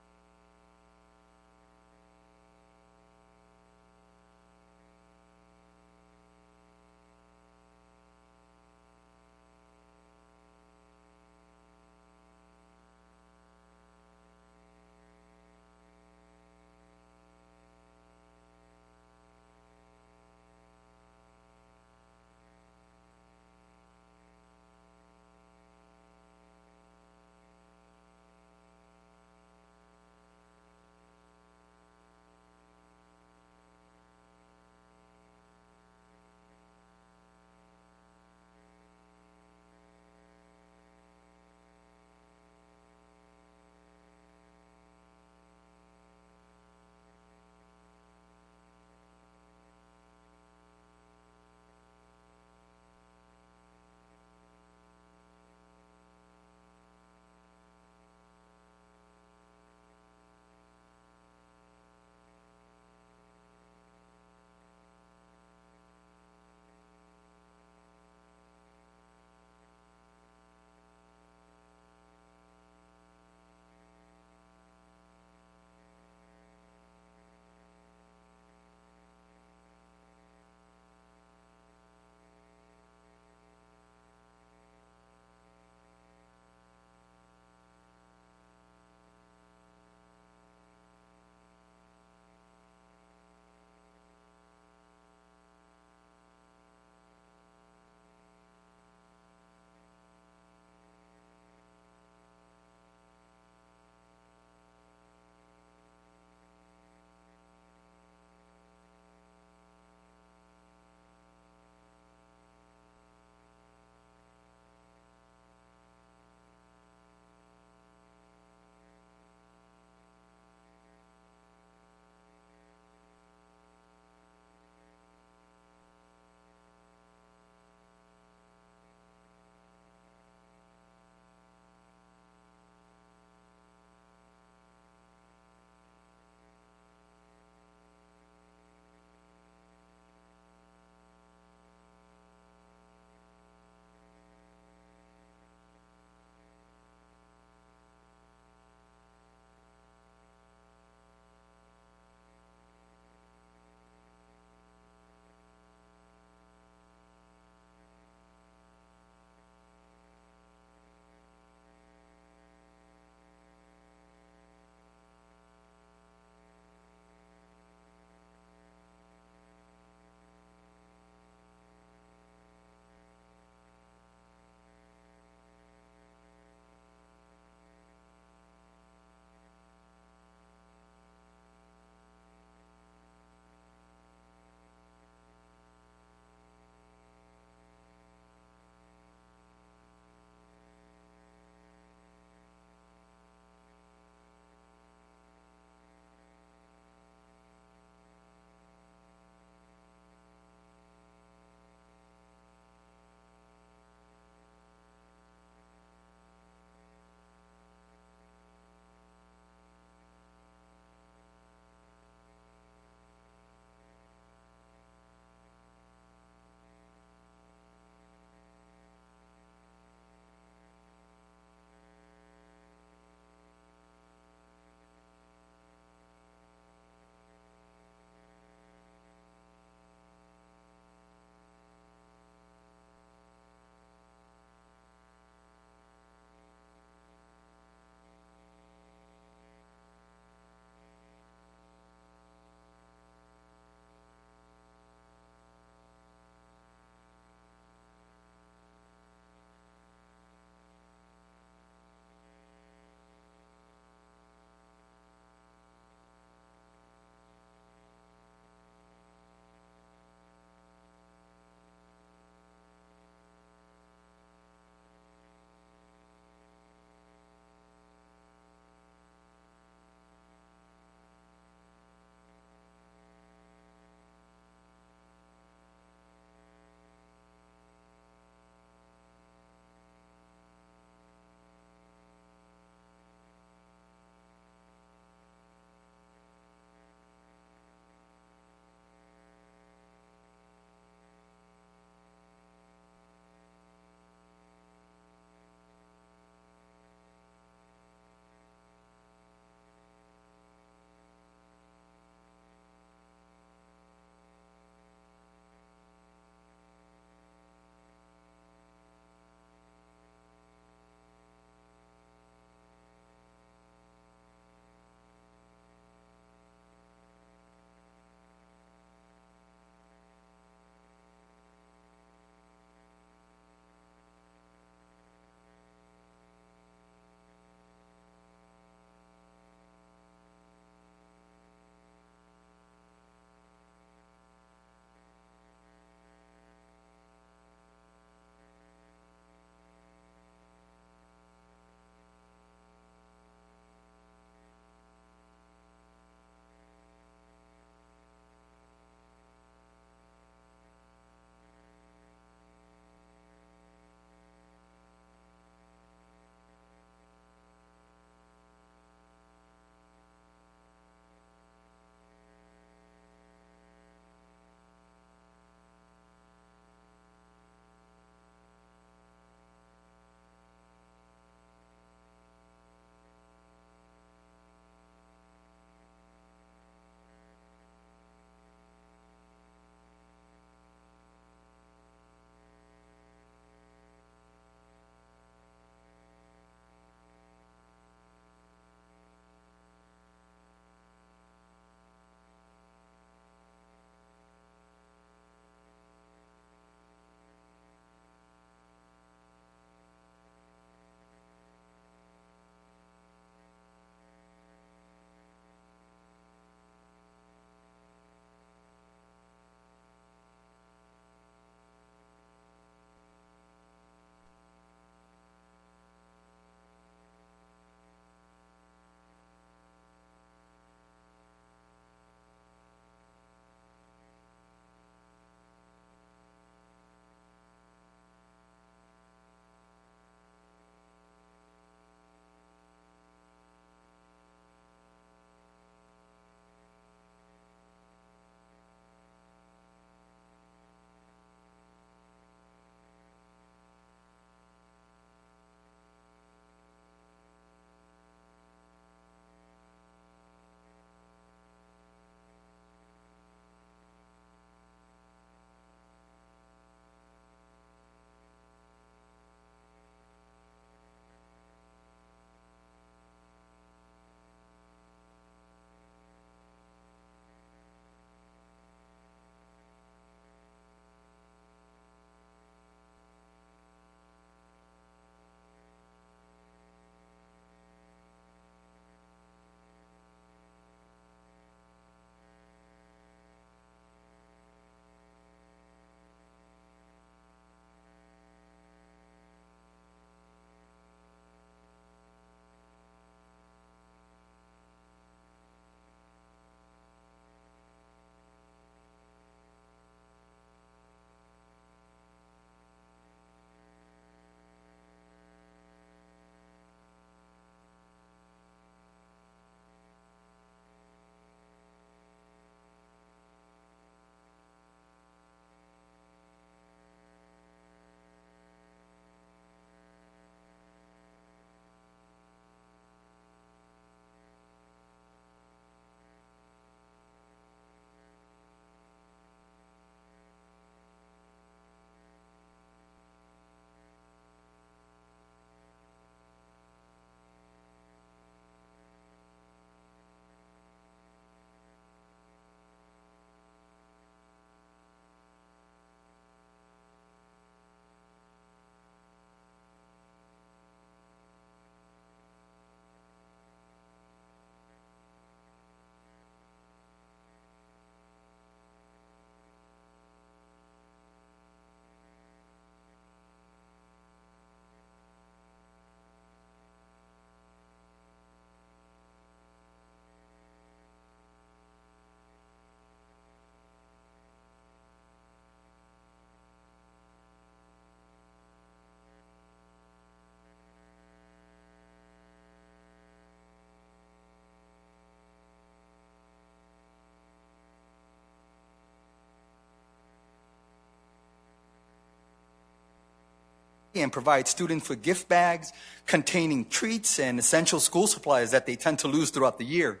and provide students with gift bags containing treats and essential school supplies that they tend to lose throughout the year.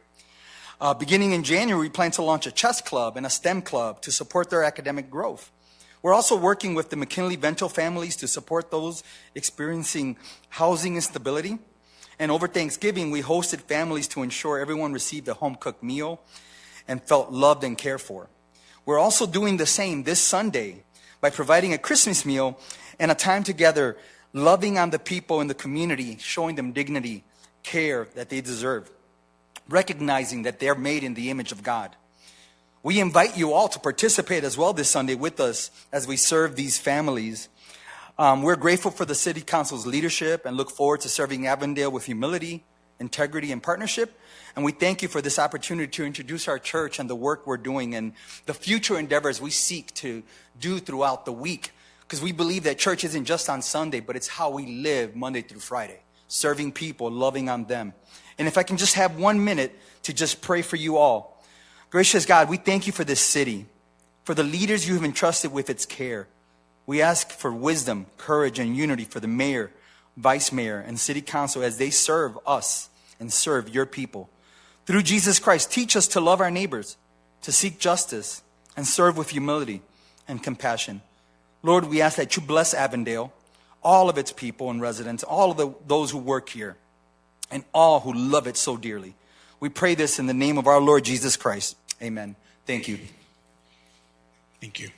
Beginning in January, we plan to launch a chess club and a STEM club to support their academic growth. We're also working with the McKinley-Vento families to support those experiencing housing instability. And over Thanksgiving, we hosted families to ensure everyone received a home-cooked meal and felt loved and cared for. We're also doing the same this Sunday by providing a Christmas meal and a time together, loving on the people in the community, showing them dignity, care that they deserve, recognizing that they're made in the image of God. We invite you all to participate as well this Sunday with us as we serve these families. We're grateful for the City Council's leadership and look forward to serving Avondale with humility, integrity, and partnership. And we thank you for this opportunity to introduce our church and the work we're doing and the future endeavors we seek to do throughout the week. Because we believe that church isn't just on Sunday, but it's how we live Monday through Friday, serving people, loving on them. And if I can just have 1 minute to just pray for you all. Gracious God, we thank you for this city, for the leaders you have entrusted with its care. We ask for wisdom, courage, and unity for the mayor, vice mayor, and city council as they serve us and serve your people. Through Jesus Christ, teach us to love our neighbors, to seek justice, and serve with humility and compassion. Lord, we ask that you bless Avondale, all of its people and residents, all of those who work here, and all who love it so dearly. We pray this in the name of our Lord Jesus Christ. Amen. Thank you. Thank you.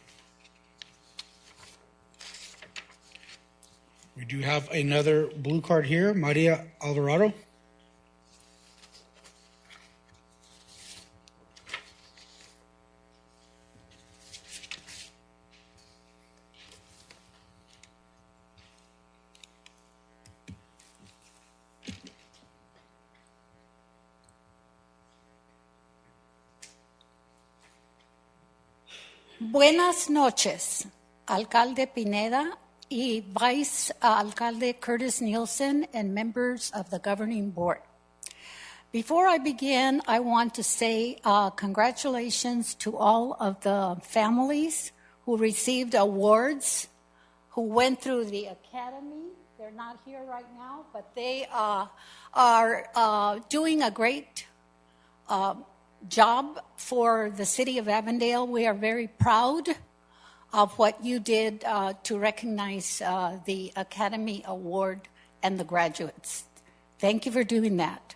We do have another blue card here, Maria Alvarado. Buenas noches, Alcalde Pineda y Vice Alcalde Curtis Nielsen and members of the governing board. Before I begin, I want to say congratulations to all of the families who received awards, who went through the academy. They're not here right now, but they are doing a great job for the city of Avondale. We are very proud of what you did to recognize the Academy Award and the graduates. Thank you for doing that.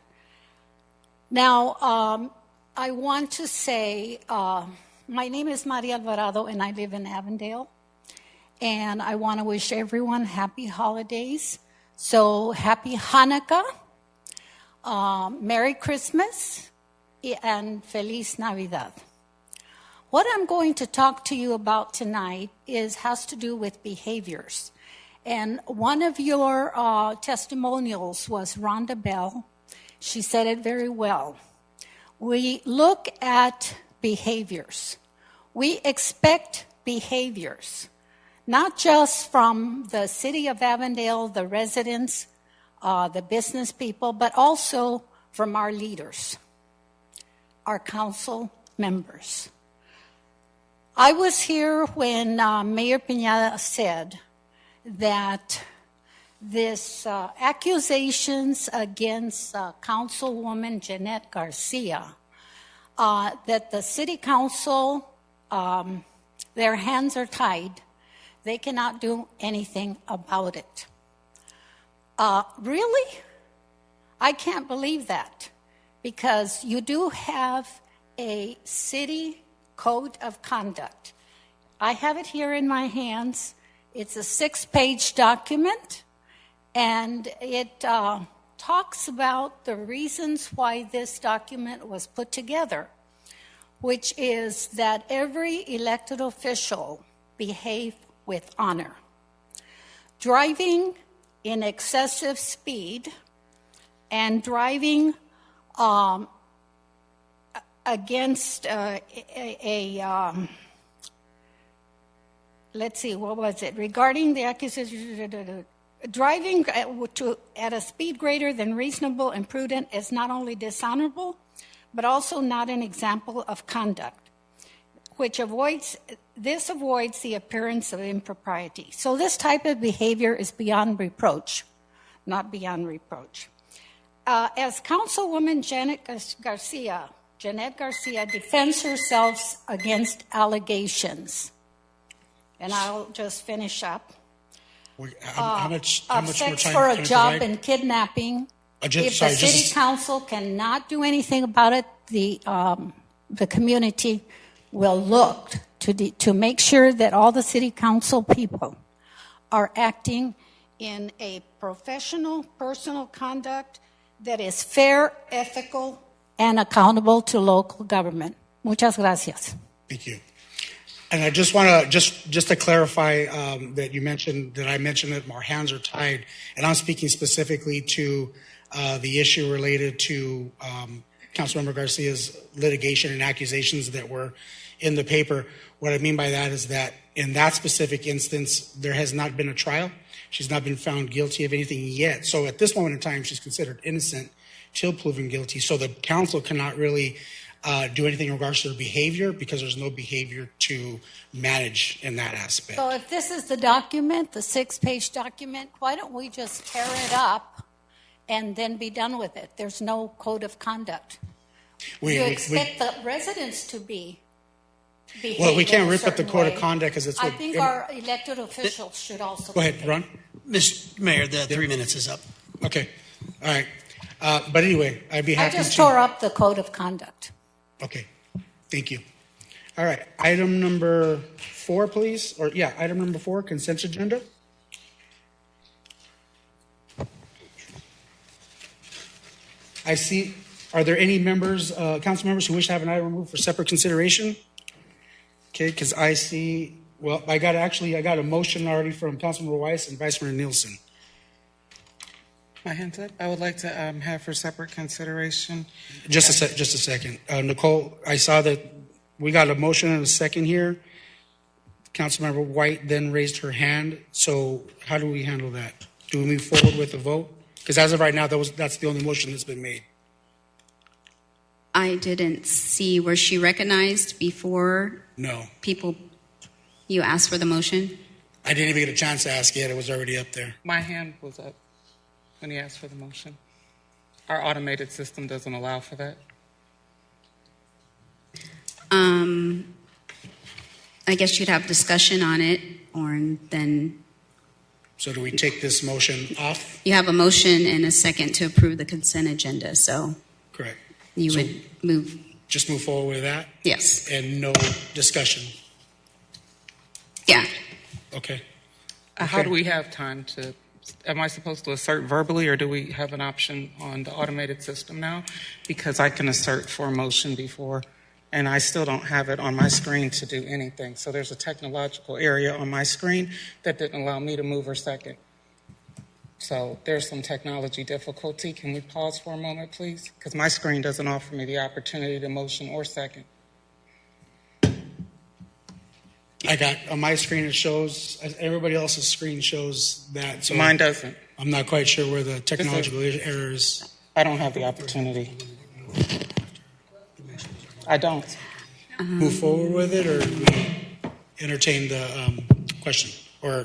Now, I want to say, my name is Maria Alvarado and I live in Avondale. And I want to wish everyone happy holidays. So happy Hanukkah, Merry Christmas, and Feliz Navidad. What I'm going to talk to you about tonight has to do with behaviors. And one of your testimonials was Rhonda Bell. She said it very well. We look at behaviors. We expect behaviors, not just from the city of Avondale, the residents, the business people, but also from our leaders, our council members. I was here when Mayor Pineda said that this accusations against Councilwoman Jeanette Garcia, that the city council, their hands are tied. They cannot do anything about it. Really? I can't believe that, because you do have a city code of conduct. I have it here in my hands. It's a 6-page document, and it talks about the reasons why this document was put together, which is that every elected official behave with honor. Driving in excessive speed and driving against let's see, what was it? Regarding the accusation, driving at a speed greater than reasonable and prudent is not only dishonorable, but also not an example of conduct, which avoids this avoids the appearance of impropriety. So this type of behavior is beyond reproach, not beyond reproach. As Councilwoman Janet Garcia defends herself against allegations, and I'll just finish up. How much more Sex time for can a I job provide? and kidnapping. If the Sorry, city council cannot do anything about it, the community will look to make sure that all the city council people are acting in a professional, personal conduct that is fair, ethical, and accountable to local government. Muchas gracias. Thank you. And I just want to just to clarify that you mentioned that I mentioned that our hands are tied, and I'm speaking specifically to the issue related to Councilmember Garcia's litigation and accusations that were in the paper. What I mean by that is that in that specific instance, there has not been a trial. She's not been found guilty of anything yet. So at this moment in time, she's considered innocent till proven guilty. So the council cannot really do anything in regards to her behavior because there's no behavior to manage in that aspect. So if this is the document, the 6-page document, why don't we just tear it up and then be done with it? There's no code of conduct. You expect the residents to be behaving. Well, we can't in a rip up the certain code way. of conduct because it's. I think our elected officials should also. Go ahead, Ron. Mr. Mayor, the 3 minutes is up. Okay. All right. But anyway, I'd be happy to. I just tore up the code of conduct. Okay. Thank you. All right. Item number 4, please. Item number 4, consent agenda. I see. Are there any members, council members, who wish to have an item removed for separate consideration? Okay, because I see. Well, I got a motion already from Councilmember Weiss and Vice Mayor Nielsen. My hand's up. I would like to have for separate consideration. Just a second. Nicole, I saw that we got a motion and a second here. Councilmember White then raised her hand. So how do we handle that? Do we move forward with the vote? Because as of right now, that's the only motion that's been made. I didn't see. Was she recognized before? No. You asked for the motion? I didn't even get a chance to ask yet. It was already up there. My hand was up when he asked for the motion. Our automated system doesn't allow for that. I guess you'd have discussion on it, or then. So do we take this motion off? You have a motion and a second to approve the consent agenda, so. Correct. You would move. Just move forward with that? Yes. And no discussion? Yeah. Okay. How do we have time to, am I supposed to assert verbally, or do we have an option on the automated system now? Because I can assert for a motion before, and I still don't have it on my screen to do anything. So there's a technological area on my screen that didn't allow me to move or second. So there's some technology difficulty. Can we pause for a moment, please? Because my screen doesn't offer me the opportunity to motion or second. I got on my screen, it shows, everybody else's screen shows that. So mine doesn't. I'm not quite sure where the technological error is. I don't have the opportunity. I don't. Move forward with it, or entertain the question, or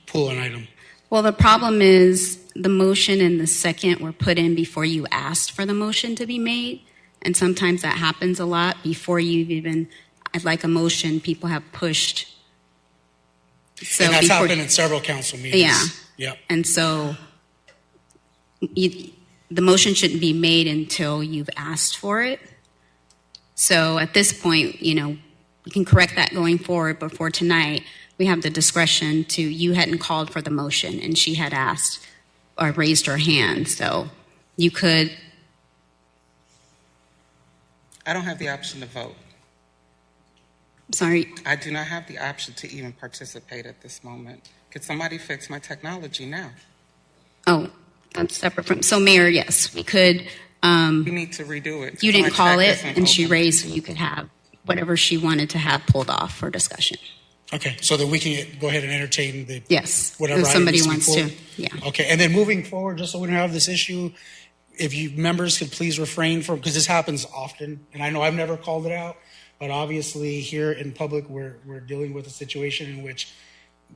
pull an item? Well, the problem is the motion and the second were put in before you asked for the motion to be made. And sometimes that happens a lot before you've even, I'd like a motion, people have pushed. So and that's happened in several council meetings. Yeah. Yep. And so the motion shouldn't be made until you've asked for it. So at this point, we can correct that going forward, but for tonight, we have the discretion to, you hadn't called for the motion and she had asked or raised her hand. So you could. I don't have the option to vote. Sorry. I do not have the option to even participate at this moment. Could somebody fix my technology now? Oh, that's separate from. So Mayor, yes, we could. We need to redo it. You didn't call it and she raised, you could have whatever she wanted to have pulled off for discussion. Okay, so that we can go ahead and entertain the whatever if somebody item wants to. Yeah. Okay, and then moving forward, just so we don't have this issue, if you members could please refrain from, because this happens often, and I know I've never called it out, But obviously here in public, we're dealing with a situation in which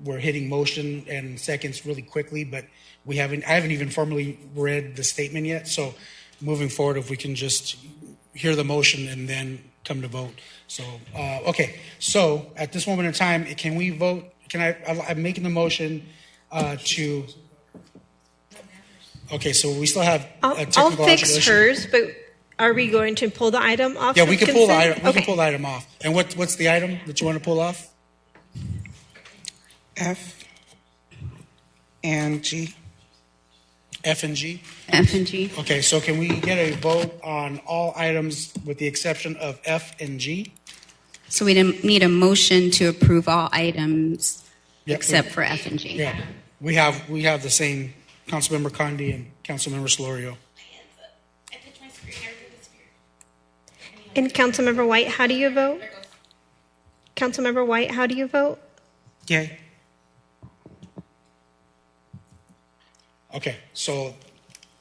we're hitting motion and seconds really quickly, but I haven't even formally read the statement yet. So moving forward, if we can just hear the motion and then come to vote. So, okay. So at this moment in time, can we vote? I'm making the motion to, okay, so we still have a technical I'll fix observation. hers, but are we going to pull the item off? Yeah, we can pull the consent? item. We can pull the item off. And what's the item that you want to pull off? F and G. F and G? F and G. Okay, so can we get a vote on all items with the exception of F and G? So we need a motion to approve all items Yep. except for F and G. Yeah, we have the same, Councilmember Condi and Councilmember Solorio. And Councilmember White, how do you vote? Councilmember White, how do you vote? Yay. Okay, so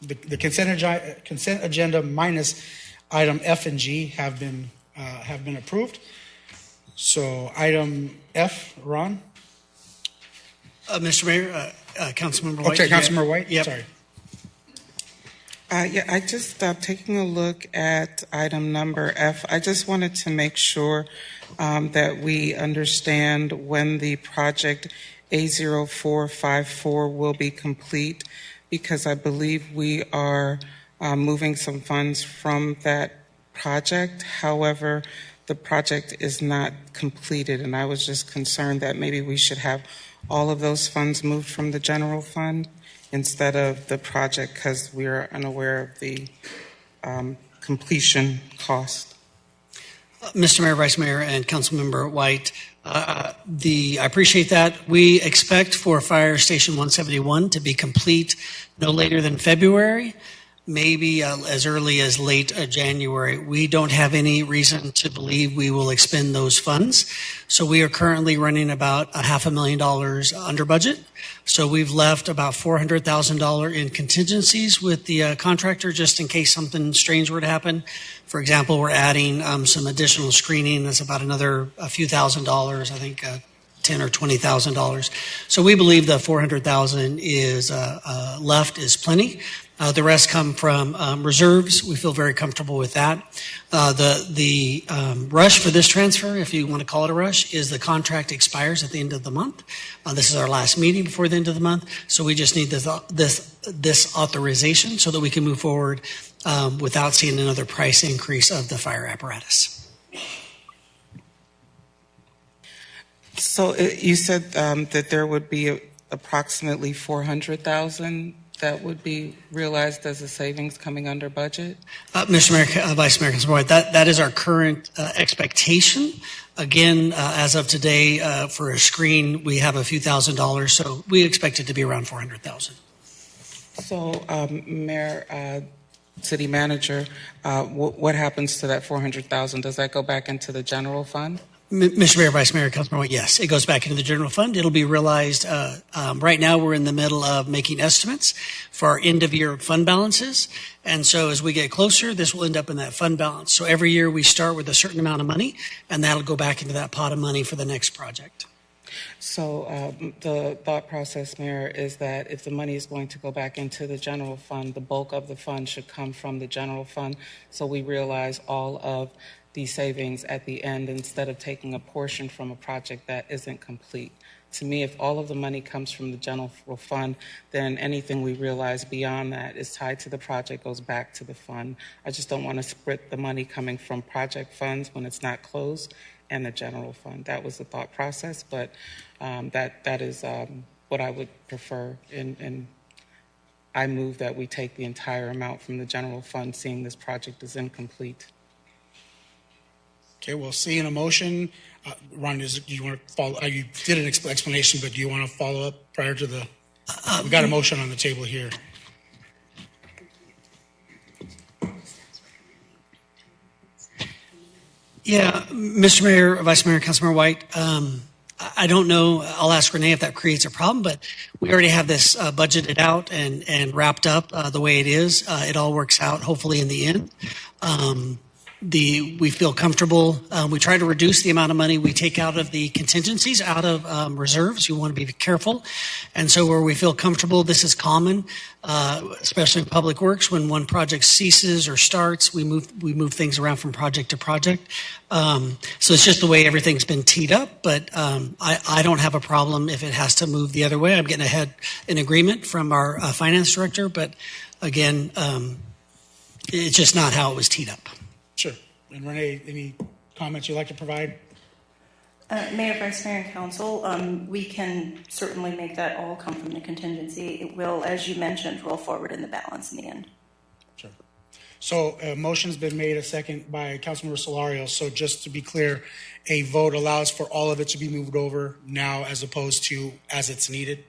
the consent agenda minus item F and G have been approved. So item F, Ron? Mr. Mayor, Councilmember White. Okay, Councilmember White, Yep. sorry. Yeah, I just taking a look at item number F. I just wanted to make sure that we understand when the project A0454 will be complete, because I believe we are moving some funds from that project. However, the project is not completed, and I was just concerned that maybe we should have all of those funds moved from the general fund instead of the project, because we are unaware of the completion cost. Mr. Mayor, Vice Mayor, and Councilmember White, I appreciate that. We expect for Fire Station 171 to be complete no later than February, maybe as early as late January. We don't have any reason to believe we will expend those funds. So we are currently running about $500,000 under budget. So we've left about $400,000 in contingencies with the contractor just in case something strange were to happen. For example, we're adding some additional screening. That's about another a few $1,000s, I think $10,000 or $20,000. So we believe the $400,000 is left is plenty. The rest come from reserves. We feel very comfortable with that. The rush for this transfer, if you want to call it a rush, is the contract expires at the end of the month. This is our last meeting before the end of the month, so we just need this authorization so that we can move forward without seeing another price increase of the fire apparatus. So you said that there would be approximately $400,000 that would be realized as a savings coming under budget? Mr. Mayor, Vice Mayor, Councilmember, that is our current expectation. Again, as of today, for a screen, we have a few $1,000s, so we expect it to be around $400,000. So, Mayor, City Manager, what happens to that $400,000? Does that go back into the general fund? Mr. Mayor, Vice Mayor, Councilmember, yes, it goes back into the general fund. It'll be realized. Right now, we're in the middle of making estimates for our end-of-year fund balances. And so as we get closer, this will end up in that fund balance. So every year we start with a certain amount of money, and that'll go back into that pot of money for the next project. So the thought process, Mayor, is that if the money is going to go back into the general fund, the bulk of the fund should come from the general fund, so we realize all of the savings at the end instead of taking a portion from a project that isn't complete. To me, if all of the money comes from the general fund, then anything we realize beyond that is tied to the project, goes back to the fund. I just don't want to split the money coming from project funds when it's not closed and the general fund. That was the thought process, but that is what I would prefer. And I move that we take the entire amount from the general fund, seeing this project is incomplete. Okay, we'll see in a motion. Ron, do you want to follow? You did an explanation, but do you want to follow up prior to the? We got a motion on the table here. Yeah, Mr. Mayor, Vice Mayor, Councilmember White, I don't know. I'll ask Renee if that creates a problem, but we already have this budgeted out and wrapped up the way it is. It all works out, hopefully, in the end. we feel comfortable. We try to reduce the amount of money we take out of the contingencies, out of reserves. You want to be careful. And so where we feel comfortable, this is common, especially in public works. When one project ceases or starts, we move things around from project to project. So it's just the way everything's been teed up. But I don't have a problem if it has to move the other way. I'm getting an agreement from our finance director. But again, it's just not how it was teed up. Sure. And Renee, any comments you'd like to provide? Mayor, Vice Mayor, and Council, we can certainly make that all come from the contingency. It will, as you mentioned, roll forward in the balance in the end. Sure. So a motion's been made, a second by Councilmember Solario. So just to be clear, a vote allows for all of it to be moved over now as opposed to as it's needed?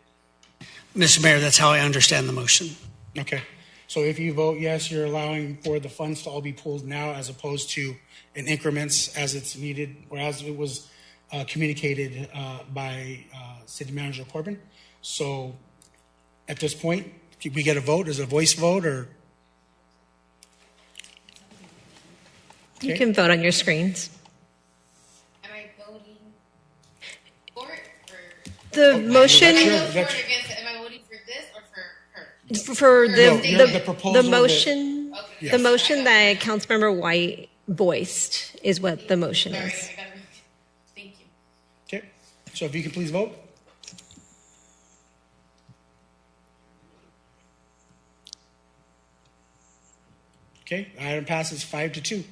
Mr. Mayor, that's how I understand the motion. Okay. So if you vote yes, you're allowing for the funds to all be pulled now as opposed to in increments as it's needed or as it was communicated by City Manager Corbin. So at this point, we get a vote? Is it a voice vote or? Okay. You can vote on your screens. Am I voting for it or The motion. Am I voting for this or for her? For the proposal the motion, that- the Yes. motion that Councilmember White voiced is what the motion is. Thank you. Okay. So if you can please vote. Okay. Item passes 5-2.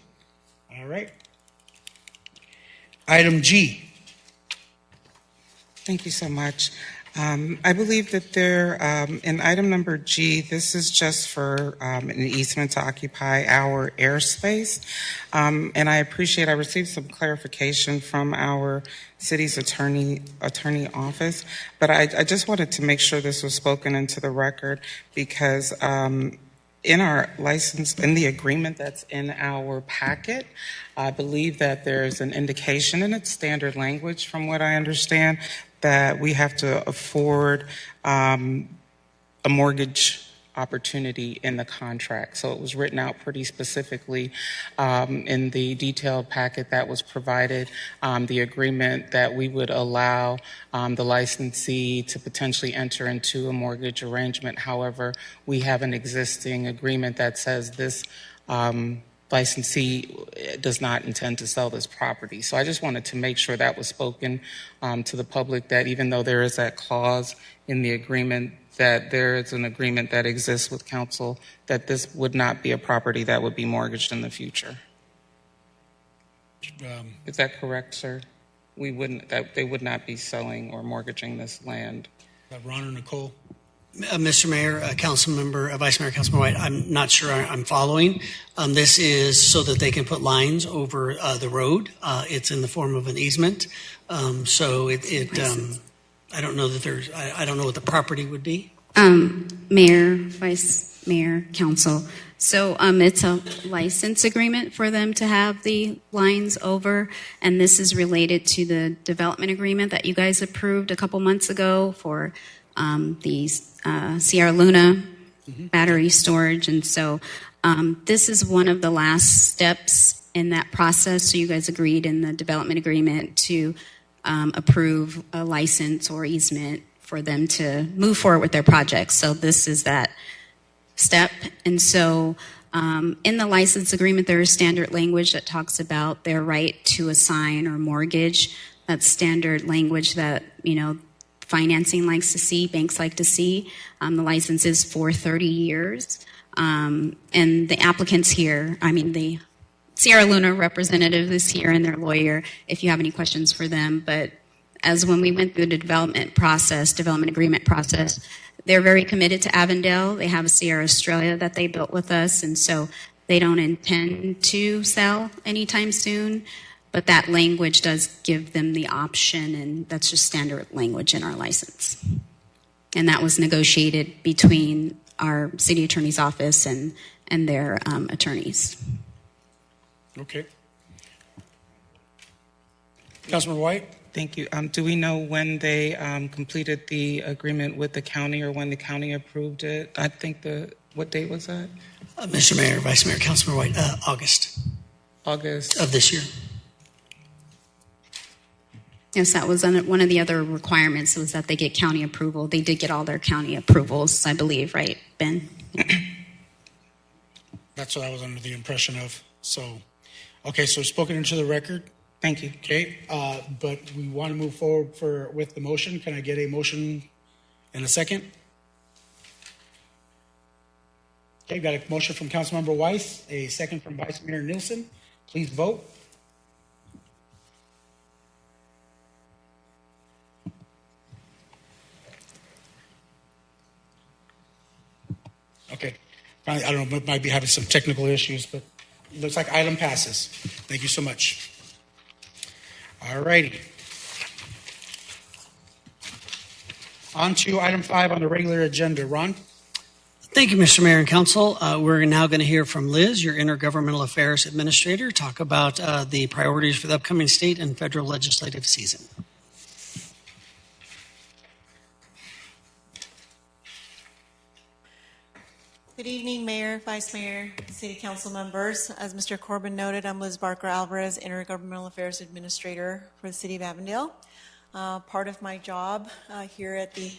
All right. Item G. Thank you so much. I believe that in item number G, this is just for an easement to occupy our airspace. And I received some clarification from our city's attorney office, but I just wanted to make sure this was spoken into the record because in our license, in the agreement that's in our packet, I believe that there's an indication in its standard language, from what I understand, that we have to afford a mortgage opportunity in the contract. So it was written out pretty specifically in the detailed packet that was provided, the agreement that we would allow the licensee to potentially enter into a mortgage arrangement. However, we have an existing agreement that says this licensee does not intend to sell this property. So I just wanted to make sure that was spoken to the public, that even though there is that clause in the agreement, that there is an agreement that exists with council that this would not be a property that would be mortgaged in the future. Is that correct, sir? That they would not be selling or mortgaging this land. Ron or Nicole? Mr. Mayor, Councilmember, Vice Mayor, Councilmember White, I'm not sure I'm following. This is so that they can put lines over the road. It's in the form of an easement. So I don't know that I don't know what the property would be. Mayor, Vice Mayor, Council. So it's a license agreement for them to have the lines over, and this is related to the development agreement that you guys approved a couple months ago for the Sierra Luna battery storage. And so this is one of the last steps in that process. So you guys agreed in the development agreement to approve a license or easement for them to move forward with their projects. So this is that step. And so in the license agreement, there is standard language that talks about their right to assign or mortgage. That's standard language that, financing likes to see, banks like to see. The license is for 30 years. And the applicants here, the Sierra Luna representative is here and their lawyer, if you have any questions for them. But as when we went through the development agreement process, they're very committed to Avondale. They have a Sierra Australia that they built with us, and so they don't intend to sell anytime soon. But that language does give them the option, and that's just standard language in our license. And that was negotiated between our city attorney's office and their attorneys. Okay. Councilman White? Thank you. Do we know when they completed the agreement with the county or when the county approved it? I think what date was that? Mr. Mayor, Vice Mayor, Councilman White, August. August of this year. Yes, that was one of the other requirements, was that they get county approval. They did get all their county approvals, I believe, right, Ben? That's what I was under the impression of. So, okay, so spoken into the record. Thank you. Okay, but we want to move forward with the motion. Can I get a motion in a second? Okay, got a motion from Councilmember Weiss, a second from Vice Mayor Nielsen. Please vote. Okay, I don't know, might be having some technical issues, but it looks like item passes. Thank you so much. All righty. On to item 5 on the regular agenda. Ron? Thank you, Mr. Mayor and Council. We're now going to hear from Liz, your Intergovernmental Affairs Administrator, talk about the priorities for the upcoming state and federal legislative season. Good evening, Mayor, Vice Mayor, City Council members. As Mr. Corbin noted, I'm Liz Barker Alvarez, Intergovernmental Affairs Administrator for the City of Avondale. Part of my job here at the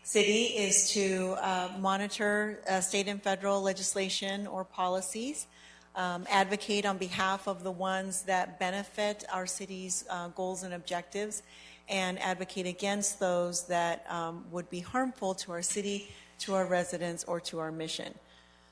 city is to monitor state and federal legislation or policies, advocate on behalf of the ones that benefit our city's goals and objectives, and advocate against those that would be harmful to our city, to our residents, or to our mission.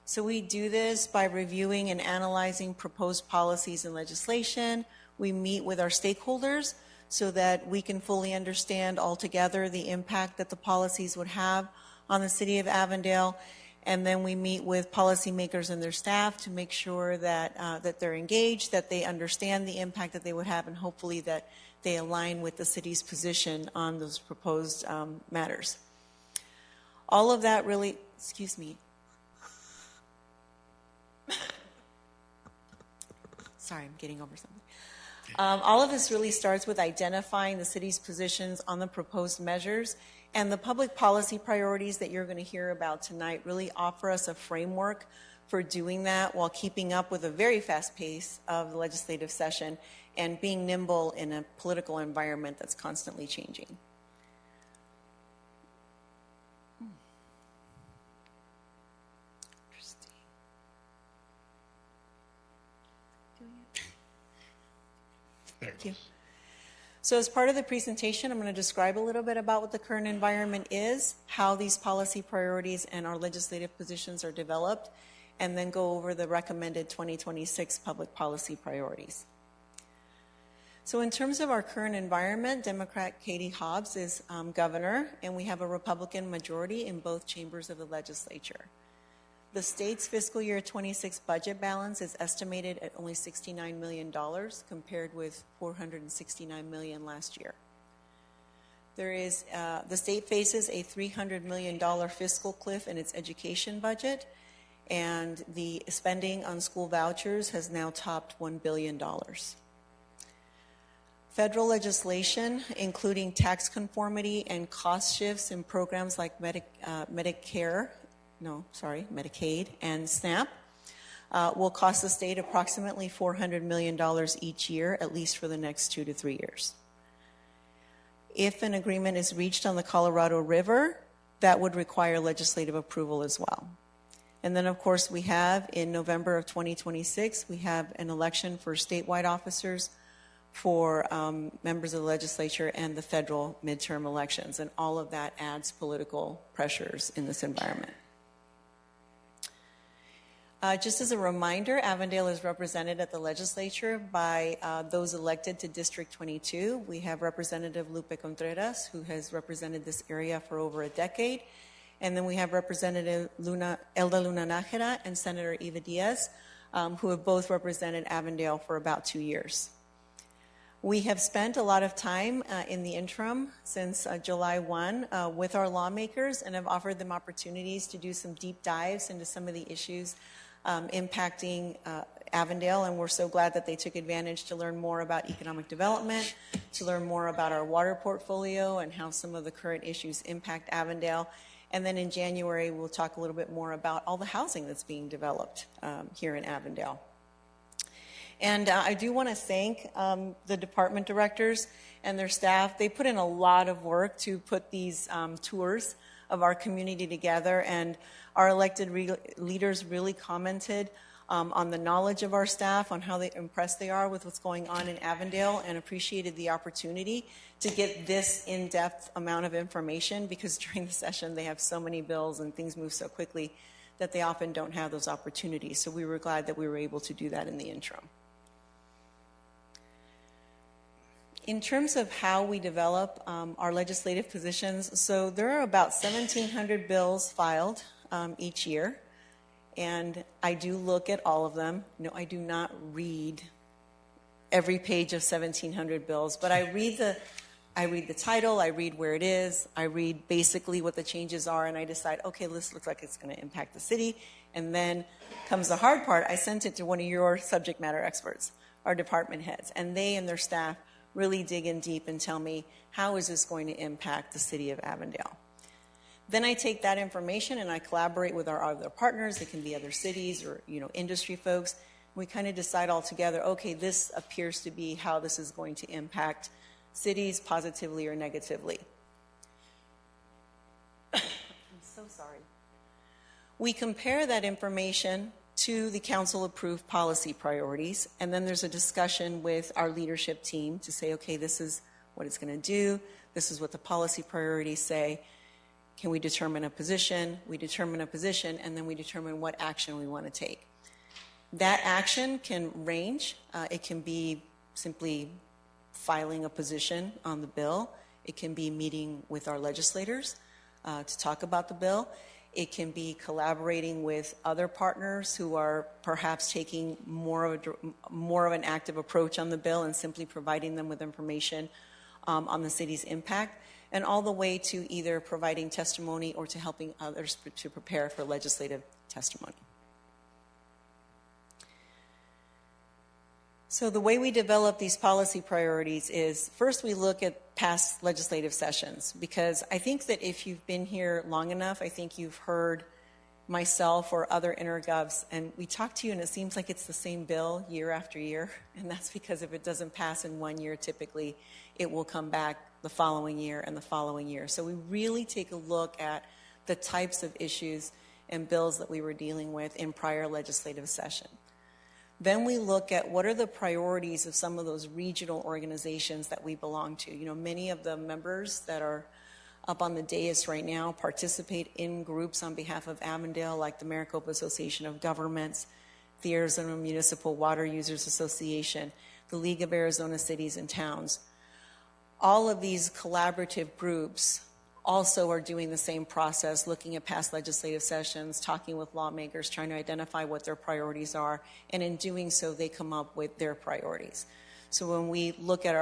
So we do this by reviewing and analyzing proposed policies and legislation. We meet with our stakeholders so that we can fully understand altogether the impact that the policies would have on the city of Avondale. And then we meet with policymakers and their staff to make sure that, that they're engaged, that they understand the impact that they would have, and hopefully that they align with the city's position on those proposed matters. All of that really, excuse me. Sorry, I'm getting over something. All of this really starts with identifying the city's positions on the proposed measures, and the public policy priorities that you're going to hear about tonight really offer us a framework for doing that while keeping up with a very fast pace of the legislative session and being nimble in a political environment that's constantly changing. Thank you. So as part of the presentation, I'm going to describe a little bit about what the current environment is, how these policy priorities and our legislative positions are developed, and then go over the recommended 2026 public policy priorities. So in terms of our current environment, Democrat Katie Hobbs is governor, and we have a Republican majority in both chambers of the legislature. The state's fiscal year 26 budget balance is estimated at only $69 million compared with $469 million last year. There is, the state faces a $300 million fiscal cliff in its education budget, and the spending on school vouchers has now topped $1 billion. Federal legislation, including tax conformity and cost shifts in programs like Medicaid and SNAP, will cost the state approximately $400 million each year, at least for the next 2 to 3 years. If an agreement is reached on the Colorado River, that would require legislative approval as well. And then, of course, we have in November of 2026, we have an election for statewide officers, for members of the legislature, and the federal midterm elections. And all of that adds political pressures in this environment. Just as a reminder, Avondale is represented at the legislature by those elected to District 22. We have Representative Lupe Contreras, who has represented this area for over a decade. And then we have Representative Elda Luna Nájera and Senator Eva Diaz, who have both represented Avondale for about 2 years. We have spent a lot of time in the interim since July 1 with our lawmakers and have offered them opportunities to do some deep dives into some of the issues impacting Avondale, and we're so glad that they took advantage to learn more about economic development, to learn more about our water portfolio and how some of the current issues impact Avondale. And then in January, we'll talk a little bit more about all the housing that's being developed here in Avondale. And I do want to thank the department directors and their staff. They put in a lot of work to put these tours of our community together, and our elected leaders really commented on the knowledge of our staff, on how impressed they are with what's going on in Avondale, and appreciated the opportunity to get this in-depth amount of information, because during the session they have so many bills and things move so quickly that they often don't have those opportunities. So we were glad that we were able to do that in the interim. In terms of how we develop our legislative positions, so there are about 1,700 bills filed each year, and I do look at all of them. No, I do not read every page of 1,700 bills, but I read the title, I read where it is, I read basically what the changes are, and I decide, okay, this looks like it's going to impact the city. And then comes the hard part. I sent it to one of your subject matter experts, our department heads, and they and their staff really dig in deep and tell me, how is this going to impact the city of Avondale? Then I take that information and I collaborate with our other partners. It can be other cities or industry folks. We kind of decide all together, okay, this appears to be how this is going to impact cities positively or negatively. I'm so sorry. We compare that information to the council-approved policy priorities, and then there's a discussion with our leadership team to say, okay, this is what it's going to do, this is what the policy priorities say. Can we determine a position? We determine a position, and then we determine what action we want to take. That action can range. It can be simply filing a position on the bill. It can be meeting with our legislators to talk about the bill. It can be collaborating with other partners who are perhaps taking more of an active approach on the bill and simply providing them with information on the city's impact, and all the way to either providing testimony or to helping others to prepare for legislative testimony. So the way we develop these policy priorities is, first we look at past legislative sessions, because I think that if you've been here long enough, I think you've heard myself or other intergovs, and we talk to you and it seems like it's the same bill year after year, and that's because if it doesn't pass in one year, typically it will come back the following year and the following year. So we really take a look at the types of issues and bills that we were dealing with in prior legislative session. Then we look at what are the priorities of some of those regional organizations that we belong to. Many of the members that are up on the dais right now participate in groups on behalf of Avondale, like the Maricopa Association of Governments, the Arizona Municipal Water Users Association, the League of Arizona Cities and Towns. All of these collaborative groups also are doing the same process, looking at past legislative sessions, talking with lawmakers, trying to identify what their priorities are, and in doing so, they come up with their priorities. So when we look at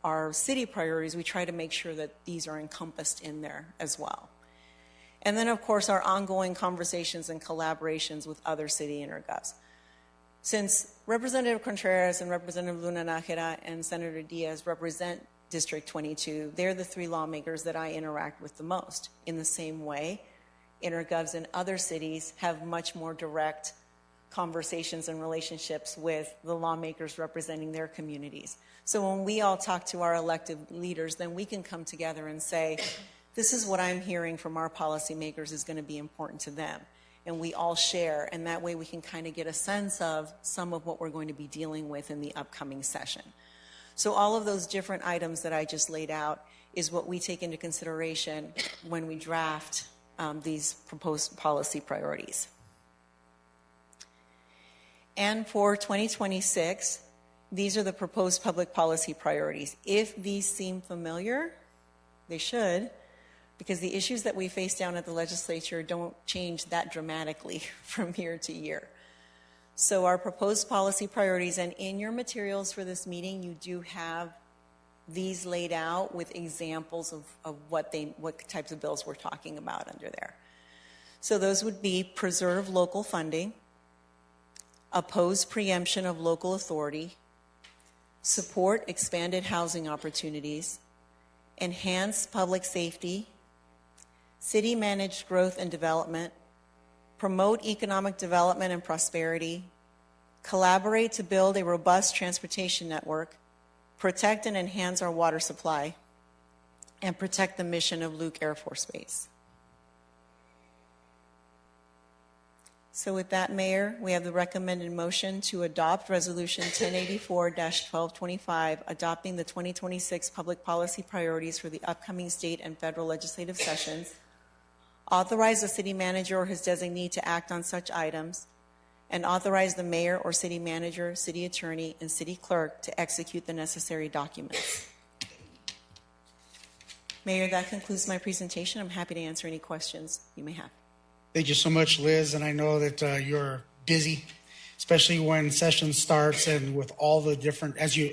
our city priorities, we try to make sure that these are encompassed in there as well. And then, of course, our ongoing conversations and collaborations with other city intergovs. Since Representative Contreras and Representative Luna Nájera and Senator Diaz represent District 22, they're the three lawmakers that I interact with the most. In the same way, intergovs in other cities have much more direct conversations and relationships with the lawmakers representing their communities. So when we all talk to our elected leaders, then we can come together and say, this is what I'm hearing from our policymakers is going to be important to them. And we all share, and that way we can kind of get a sense of some of what we're going to be dealing with in the upcoming session. So all of those different items that I just laid out is what we take into consideration when we draft these proposed policy priorities. And for 2026, these are the proposed public policy priorities. If these seem familiar, they should, because the issues that we face down at the legislature don't change that dramatically from year to year. So our proposed policy priorities, and in your materials for this meeting, you do have these laid out with examples of what types of bills we're talking about under there. So those would be preserve local funding, oppose preemption of local authority, support expanded housing opportunities, enhance public safety, city-managed growth and development, promote economic development and prosperity, collaborate to build a robust transportation network, protect and enhance our water supply, and protect the mission of Luke Air Force Base. So with that, Mayor, we have the recommended motion to adopt Resolution 1084-1225, adopting the 2026 public policy priorities for the upcoming state and federal legislative sessions, authorize the city manager or his designee to act on such items, and authorize the mayor or city manager, city attorney, and city clerk to execute the necessary documents. Mayor, that concludes my presentation. I'm happy to answer any questions you may have. Thank you so much, Liz. And I know that you're busy, especially when session starts and with all the different, as you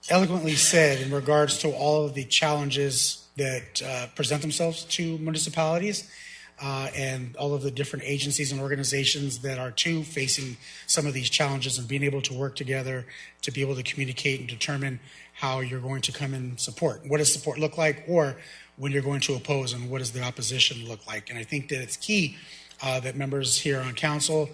eloquently said, in regards to all of the challenges that present themselves to municipalities and all of the different agencies and organizations that are too facing some of these challenges, and being able to work together to be able to communicate and determine how you're going to come and support. What does support look like, or when you're going to oppose, and what does the opposition look like? And I think that it's key that members here on council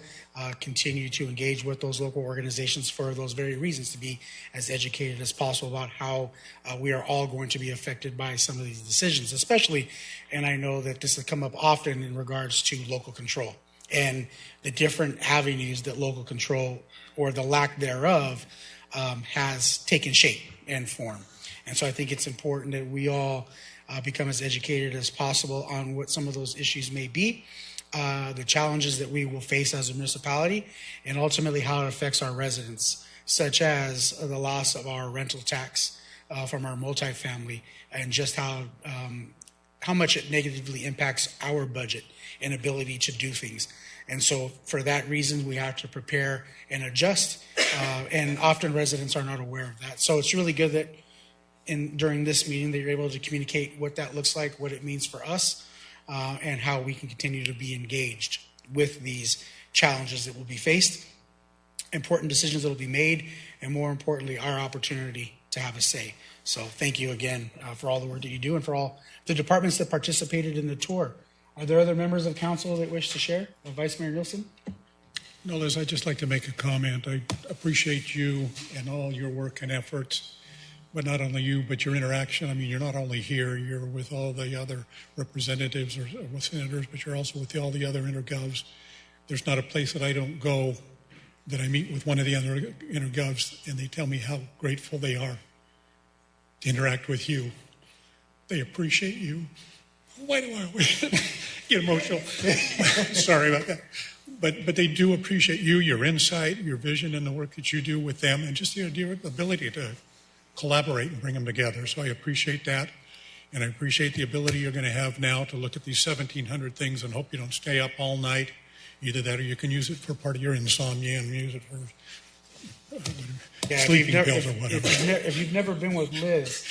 continue to engage with those local organizations for those very reasons, to be as educated as possible about how we are all going to be affected by some of these decisions, especially, and I know that this has come up often in regards to local control and the different avenues that local control, or the lack thereof, has taken shape and form. And so I think it's important that we all become as educated as possible on what some of those issues may be, the challenges that we will face as a municipality, and ultimately how it affects our residents, such as the loss of our rental tax from our multifamily, and just how much it negatively impacts our budget and ability to do things. And so for that reason, we have to prepare and adjust, and often residents are not aware of that. So it's really good that during this meeting that you're able to communicate what that looks like, what it means for us, and how we can continue to be engaged with these challenges that will be faced, important decisions that will be made, and more importantly, our opportunity to have a say. So thank you again for all the work that you do, and for all the departments that participated in the tour. Are there other members of council that wish to share? Vice Mayor Nielsen? No, Liz, I'd just like to make a comment. I appreciate you and all your work and efforts, but not only you, but your interaction. I mean, you're not only here, you're with all the other representatives or with senators, but you're also with all the other intergovs. There's not a place that I don't go that I meet with one of the other intergovs, and they tell me how grateful they are to interact with you. They appreciate you. Why do I always get emotional? Sorry about that. But they do appreciate you, your insight, your vision, and the work that you do with them, and just your ability to collaborate and bring them together. So I appreciate that, and I appreciate the ability you're going to have now to look at these 1,700 things and hope you don't stay up all night. Either that, or you can use it for part of your insomnia and use it for sleeping pills or whatever. If you've never been with Liz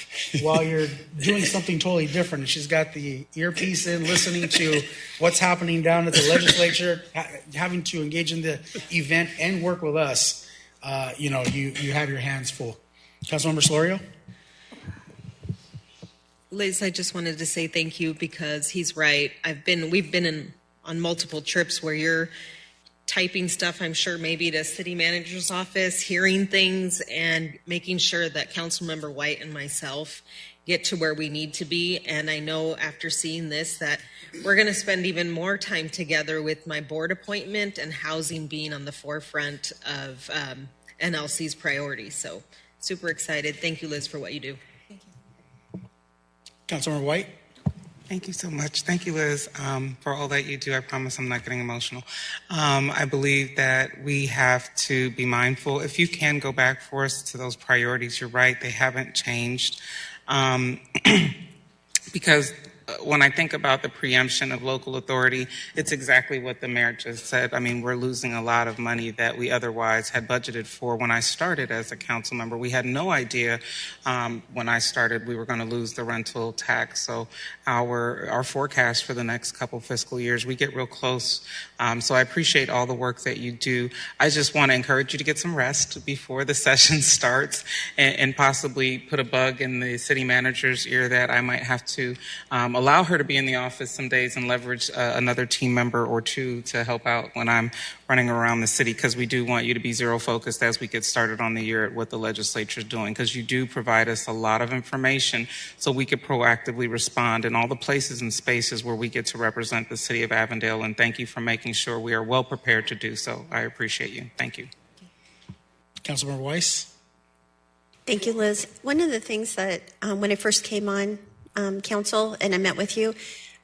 while you're doing something totally different, and she's got the earpiece in, listening to what's happening down at the legislature, having to engage in the event and work with us, you have your hands full. Councilmember Solorio? Liz, I just wanted to say thank you, because he's right. We've been on multiple trips where you're typing stuff, I'm sure, maybe to city manager's office, hearing things, and making sure that Councilmember White and myself get to where we need to be. And I know after seeing this that we're going to spend even more time together with my board appointment and housing being on the forefront of NLC's priorities. So super excited. Thank you, Liz, for what you do. Thank you. Councilmember White? Thank you so much. Thank you, Liz, for all that you do. I promise I'm not getting emotional. I believe that we have to be mindful. If you can go back for us to those priorities, you're right, they haven't changed. Because when I think about the preemption of local authority, it's exactly what the mayor just said. I mean, we're losing a lot of money that we otherwise had budgeted for. When I started as a council member, we had no idea when I started we were going to lose the rental tax. So our forecast for the next couple fiscal years, we get real close. So I appreciate all the work that you do. I just want to encourage you to get some rest before the session starts, and possibly put a bug in the city manager's ear that I might have to allow her to be in the office some days and leverage another team member or two to help out when I'm running around the city, because we do want you to be zero focused as we get started on the year at what the legislature is doing, because you do provide us a lot of information so we could proactively respond in all the places and spaces where we get to represent the city of Avondale. And thank you for making sure we are well prepared to do so. I appreciate you. Thank you. Councilmember Weiss. Thank you, Liz. One of the things that when I first came on council and I met with you,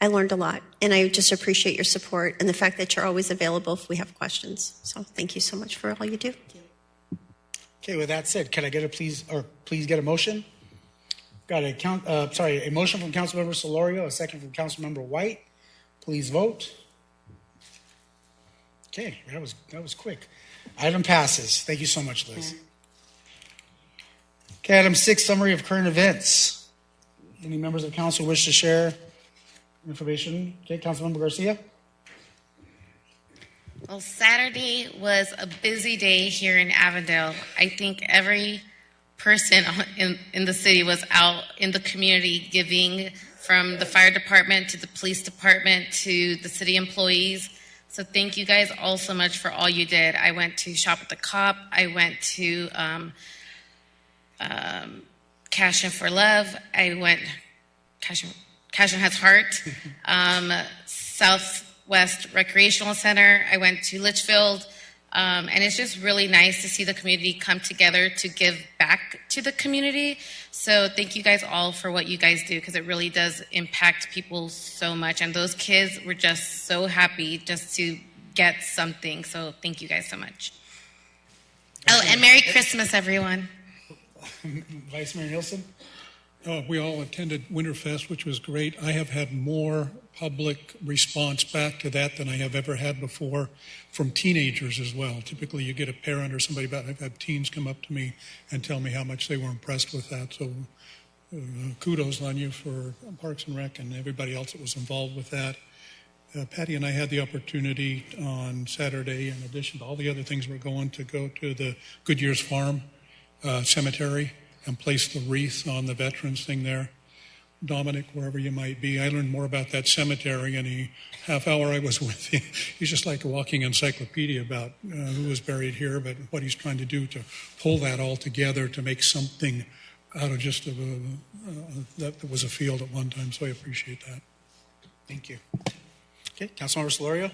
I learned a lot, and I just appreciate your support and the fact that you're always available if we have questions. So thank you so much for all you do. Okay, with that said, can I get a please get a motion? Got a motion from Councilmember Solorio, a second from Councilmember White. Please vote. Okay, that was quick. Item passes. Thank you so much, Liz. Okay, item 6, summary of current events. Any members of council wish to share information? Okay, Councilmember Garcia. Well, Saturday was a busy day here in Avondale. I think every person in the city was out in the community giving, from the fire department to the police department to the city employees. So thank you guys all so much for all you did. I went to Shop at the Cop. I went to Cash In for Love. I went Cash In Has Heart. Southwest Recreational Center. I went to Litchfield. And it's just really nice to see the community come together to give back to the community. So thank you guys all for what you guys do, because it really does impact people so much. And those kids were just so happy just to get something. So thank you guys so much. Oh, and Merry Christmas, everyone. Vice Mayor Nielsen. We all attended Winterfest, which was great. I have had more public response back to that than I have ever had before from teenagers as well. Typically, you get a parent or somebody about. I've had teens come up to me and tell me how much they were impressed with that. So kudos on you for Parks and Rec and everybody else that was involved with that. Patty and I had the opportunity on Saturday, in addition to all the other things we're going, to go to the Goodyear's Farm Cemetery and place the wreath on the veterans thing there. Dominic, wherever you might be, I learned more about that cemetery in the half hour I was with him. He's just like a walking encyclopedia about who was buried here, but what he's trying to do to pull that all together to make something out of just that was a field at one time. So I appreciate that. Thank you. Okay, Councilmember Solorio.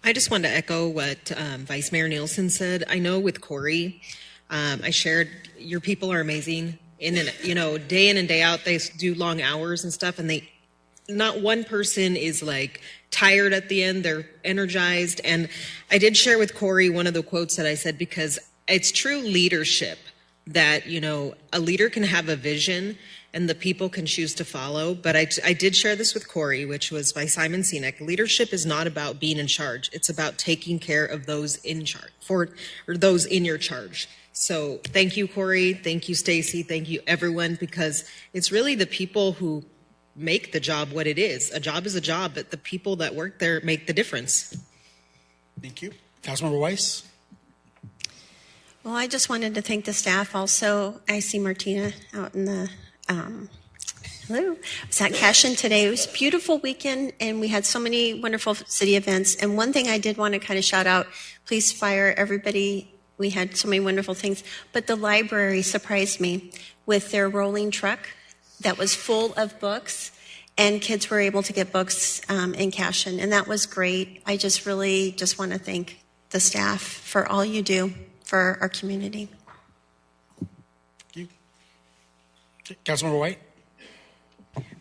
I just wanted to echo what Vice Mayor Nielsen said. I know with Corey, I shared your people are amazing. Day in and day out, they do long hours and stuff, and not one person is like tired at the end. They're energized. And I did share with Corey one of the quotes that I said, because it's true leadership that, a leader can have a vision and the people can choose to follow. But I did share this with Corey, which was by Simon Sinek. Leadership is not about being in charge. It's about taking care of those in charge, or those in your charge. So thank you, Corey. Thank you, Stacy. Thank you, everyone, because it's really the people who make the job what it is. A job is a job, but the people that work there make the difference. Thank you. Councilmember Weiss. Well, I just wanted to thank the staff also. I see Martina out in the, hello. I was at Cashin today. It was a beautiful weekend, and we had so many wonderful city events. And one thing I did want to kind of shout out, police, fire, everybody. We had so many wonderful things. But the library surprised me with their rolling truck that was full of books, and kids were able to get books in Cashin, and that was great. I just really want to thank the staff for all you do for our community. Thank you. Councilmember White.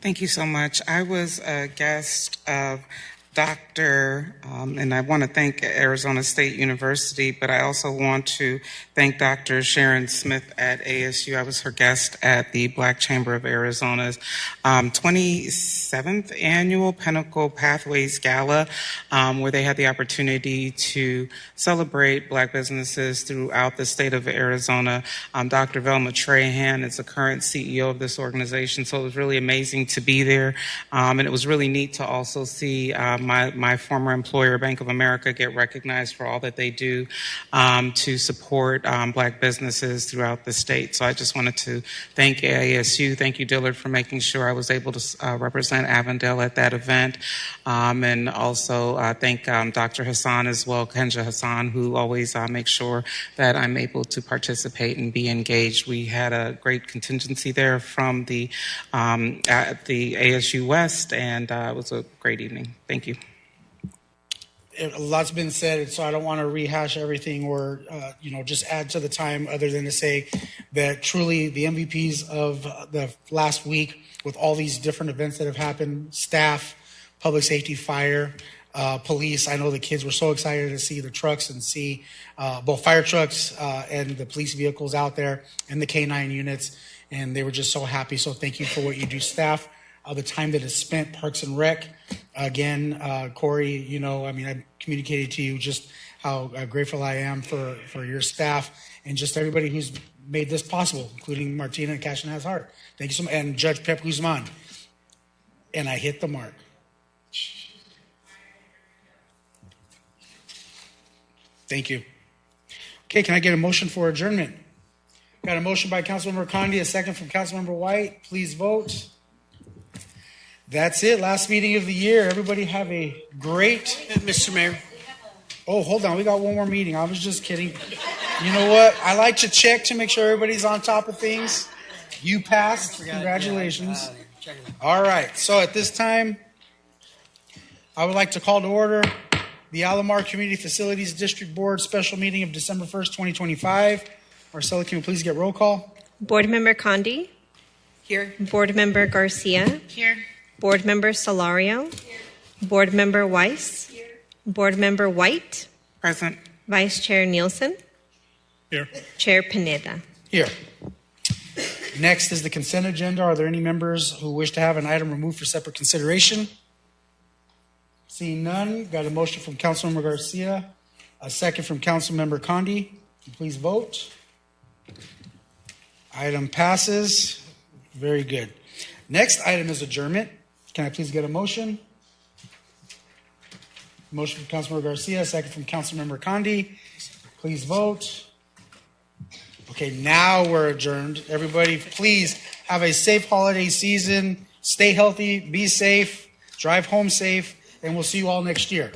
Thank you so much. I was a guest of Dr. And I want to thank Arizona State University, but I also want to thank Dr. Sharon Smith at ASU. I was her guest at the Black Chamber of Arizona's 27th annual Pinnacle Pathways Gala, where they had the opportunity to celebrate Black businesses throughout the state of Arizona. Dr. Velma Trahan is the current CEO of this organization, so it was really amazing to be there. And it was really neat to also see my former employer, Bank of America, get recognized for all that they do to support Black businesses throughout the state. So I just wanted to thank AASU. Thank you, Dillard, for making sure I was able to represent Avondale at that event. And also thank Dr. Hassan as well, Kenja Hassan, who always makes sure that I'm able to participate and be engaged. We had a great contingency there from the ASU West, and it was a great evening. Thank you. A lot's been said, so I don't want to rehash everything or just add to the time, other than to say that truly the MVPs of the last week, with all these different events that have happened, staff, public safety, fire, police. I know the kids were so excited to see the trucks and see both fire trucks and the police vehicles out there and the K-9 units, and they were just so happy. So thank you for what you do, staff. The time that is spent, Parks and Rec. Again, Corey, I communicated to you just how grateful I am for your staff and just everybody who's made this possible, including Martina and Cash and Has Heart. Thank you so much. And Judge Pep Guzman. And I hit the mark. Thank you. Okay, can I get a motion for adjournment? Got a motion by Councilmember Condi, a second from Councilmember White. Please vote. That's it. Last meeting of the year. Everybody have a great... Mr. Mayor. Oh, hold on. We got one more meeting. I was just kidding. You know what? I like to check to make sure everybody's on top of things. You passed. Congratulations. All right. So at this time, I would like to call to order the Alomar Community Facilities District Board special meeting of December 1st, 2025. Marcella, can you please get roll call? Board Member Condi. Here. Board Member Garcia. Here. Board Member Solario. Here. Board Member Weiss. Here. Board Member White. Present. Vice Chair Nielsen. Here. Chair Pineda. Here. Next is the consent agenda. Are there any members who wish to have an item removed for separate consideration? Seeing none, got a motion from Councilmember Garcia, a second from Councilmember Condi. Please vote. Item passes. Very good. Next item is adjournment. Can I please get a motion? Motion from Councilmember Garcia, second from Councilmember Condi. Please vote. Okay, now we're adjourned. Everybody, please have a safe holiday season. Stay healthy, be safe, drive home safe, and we'll see you all next year.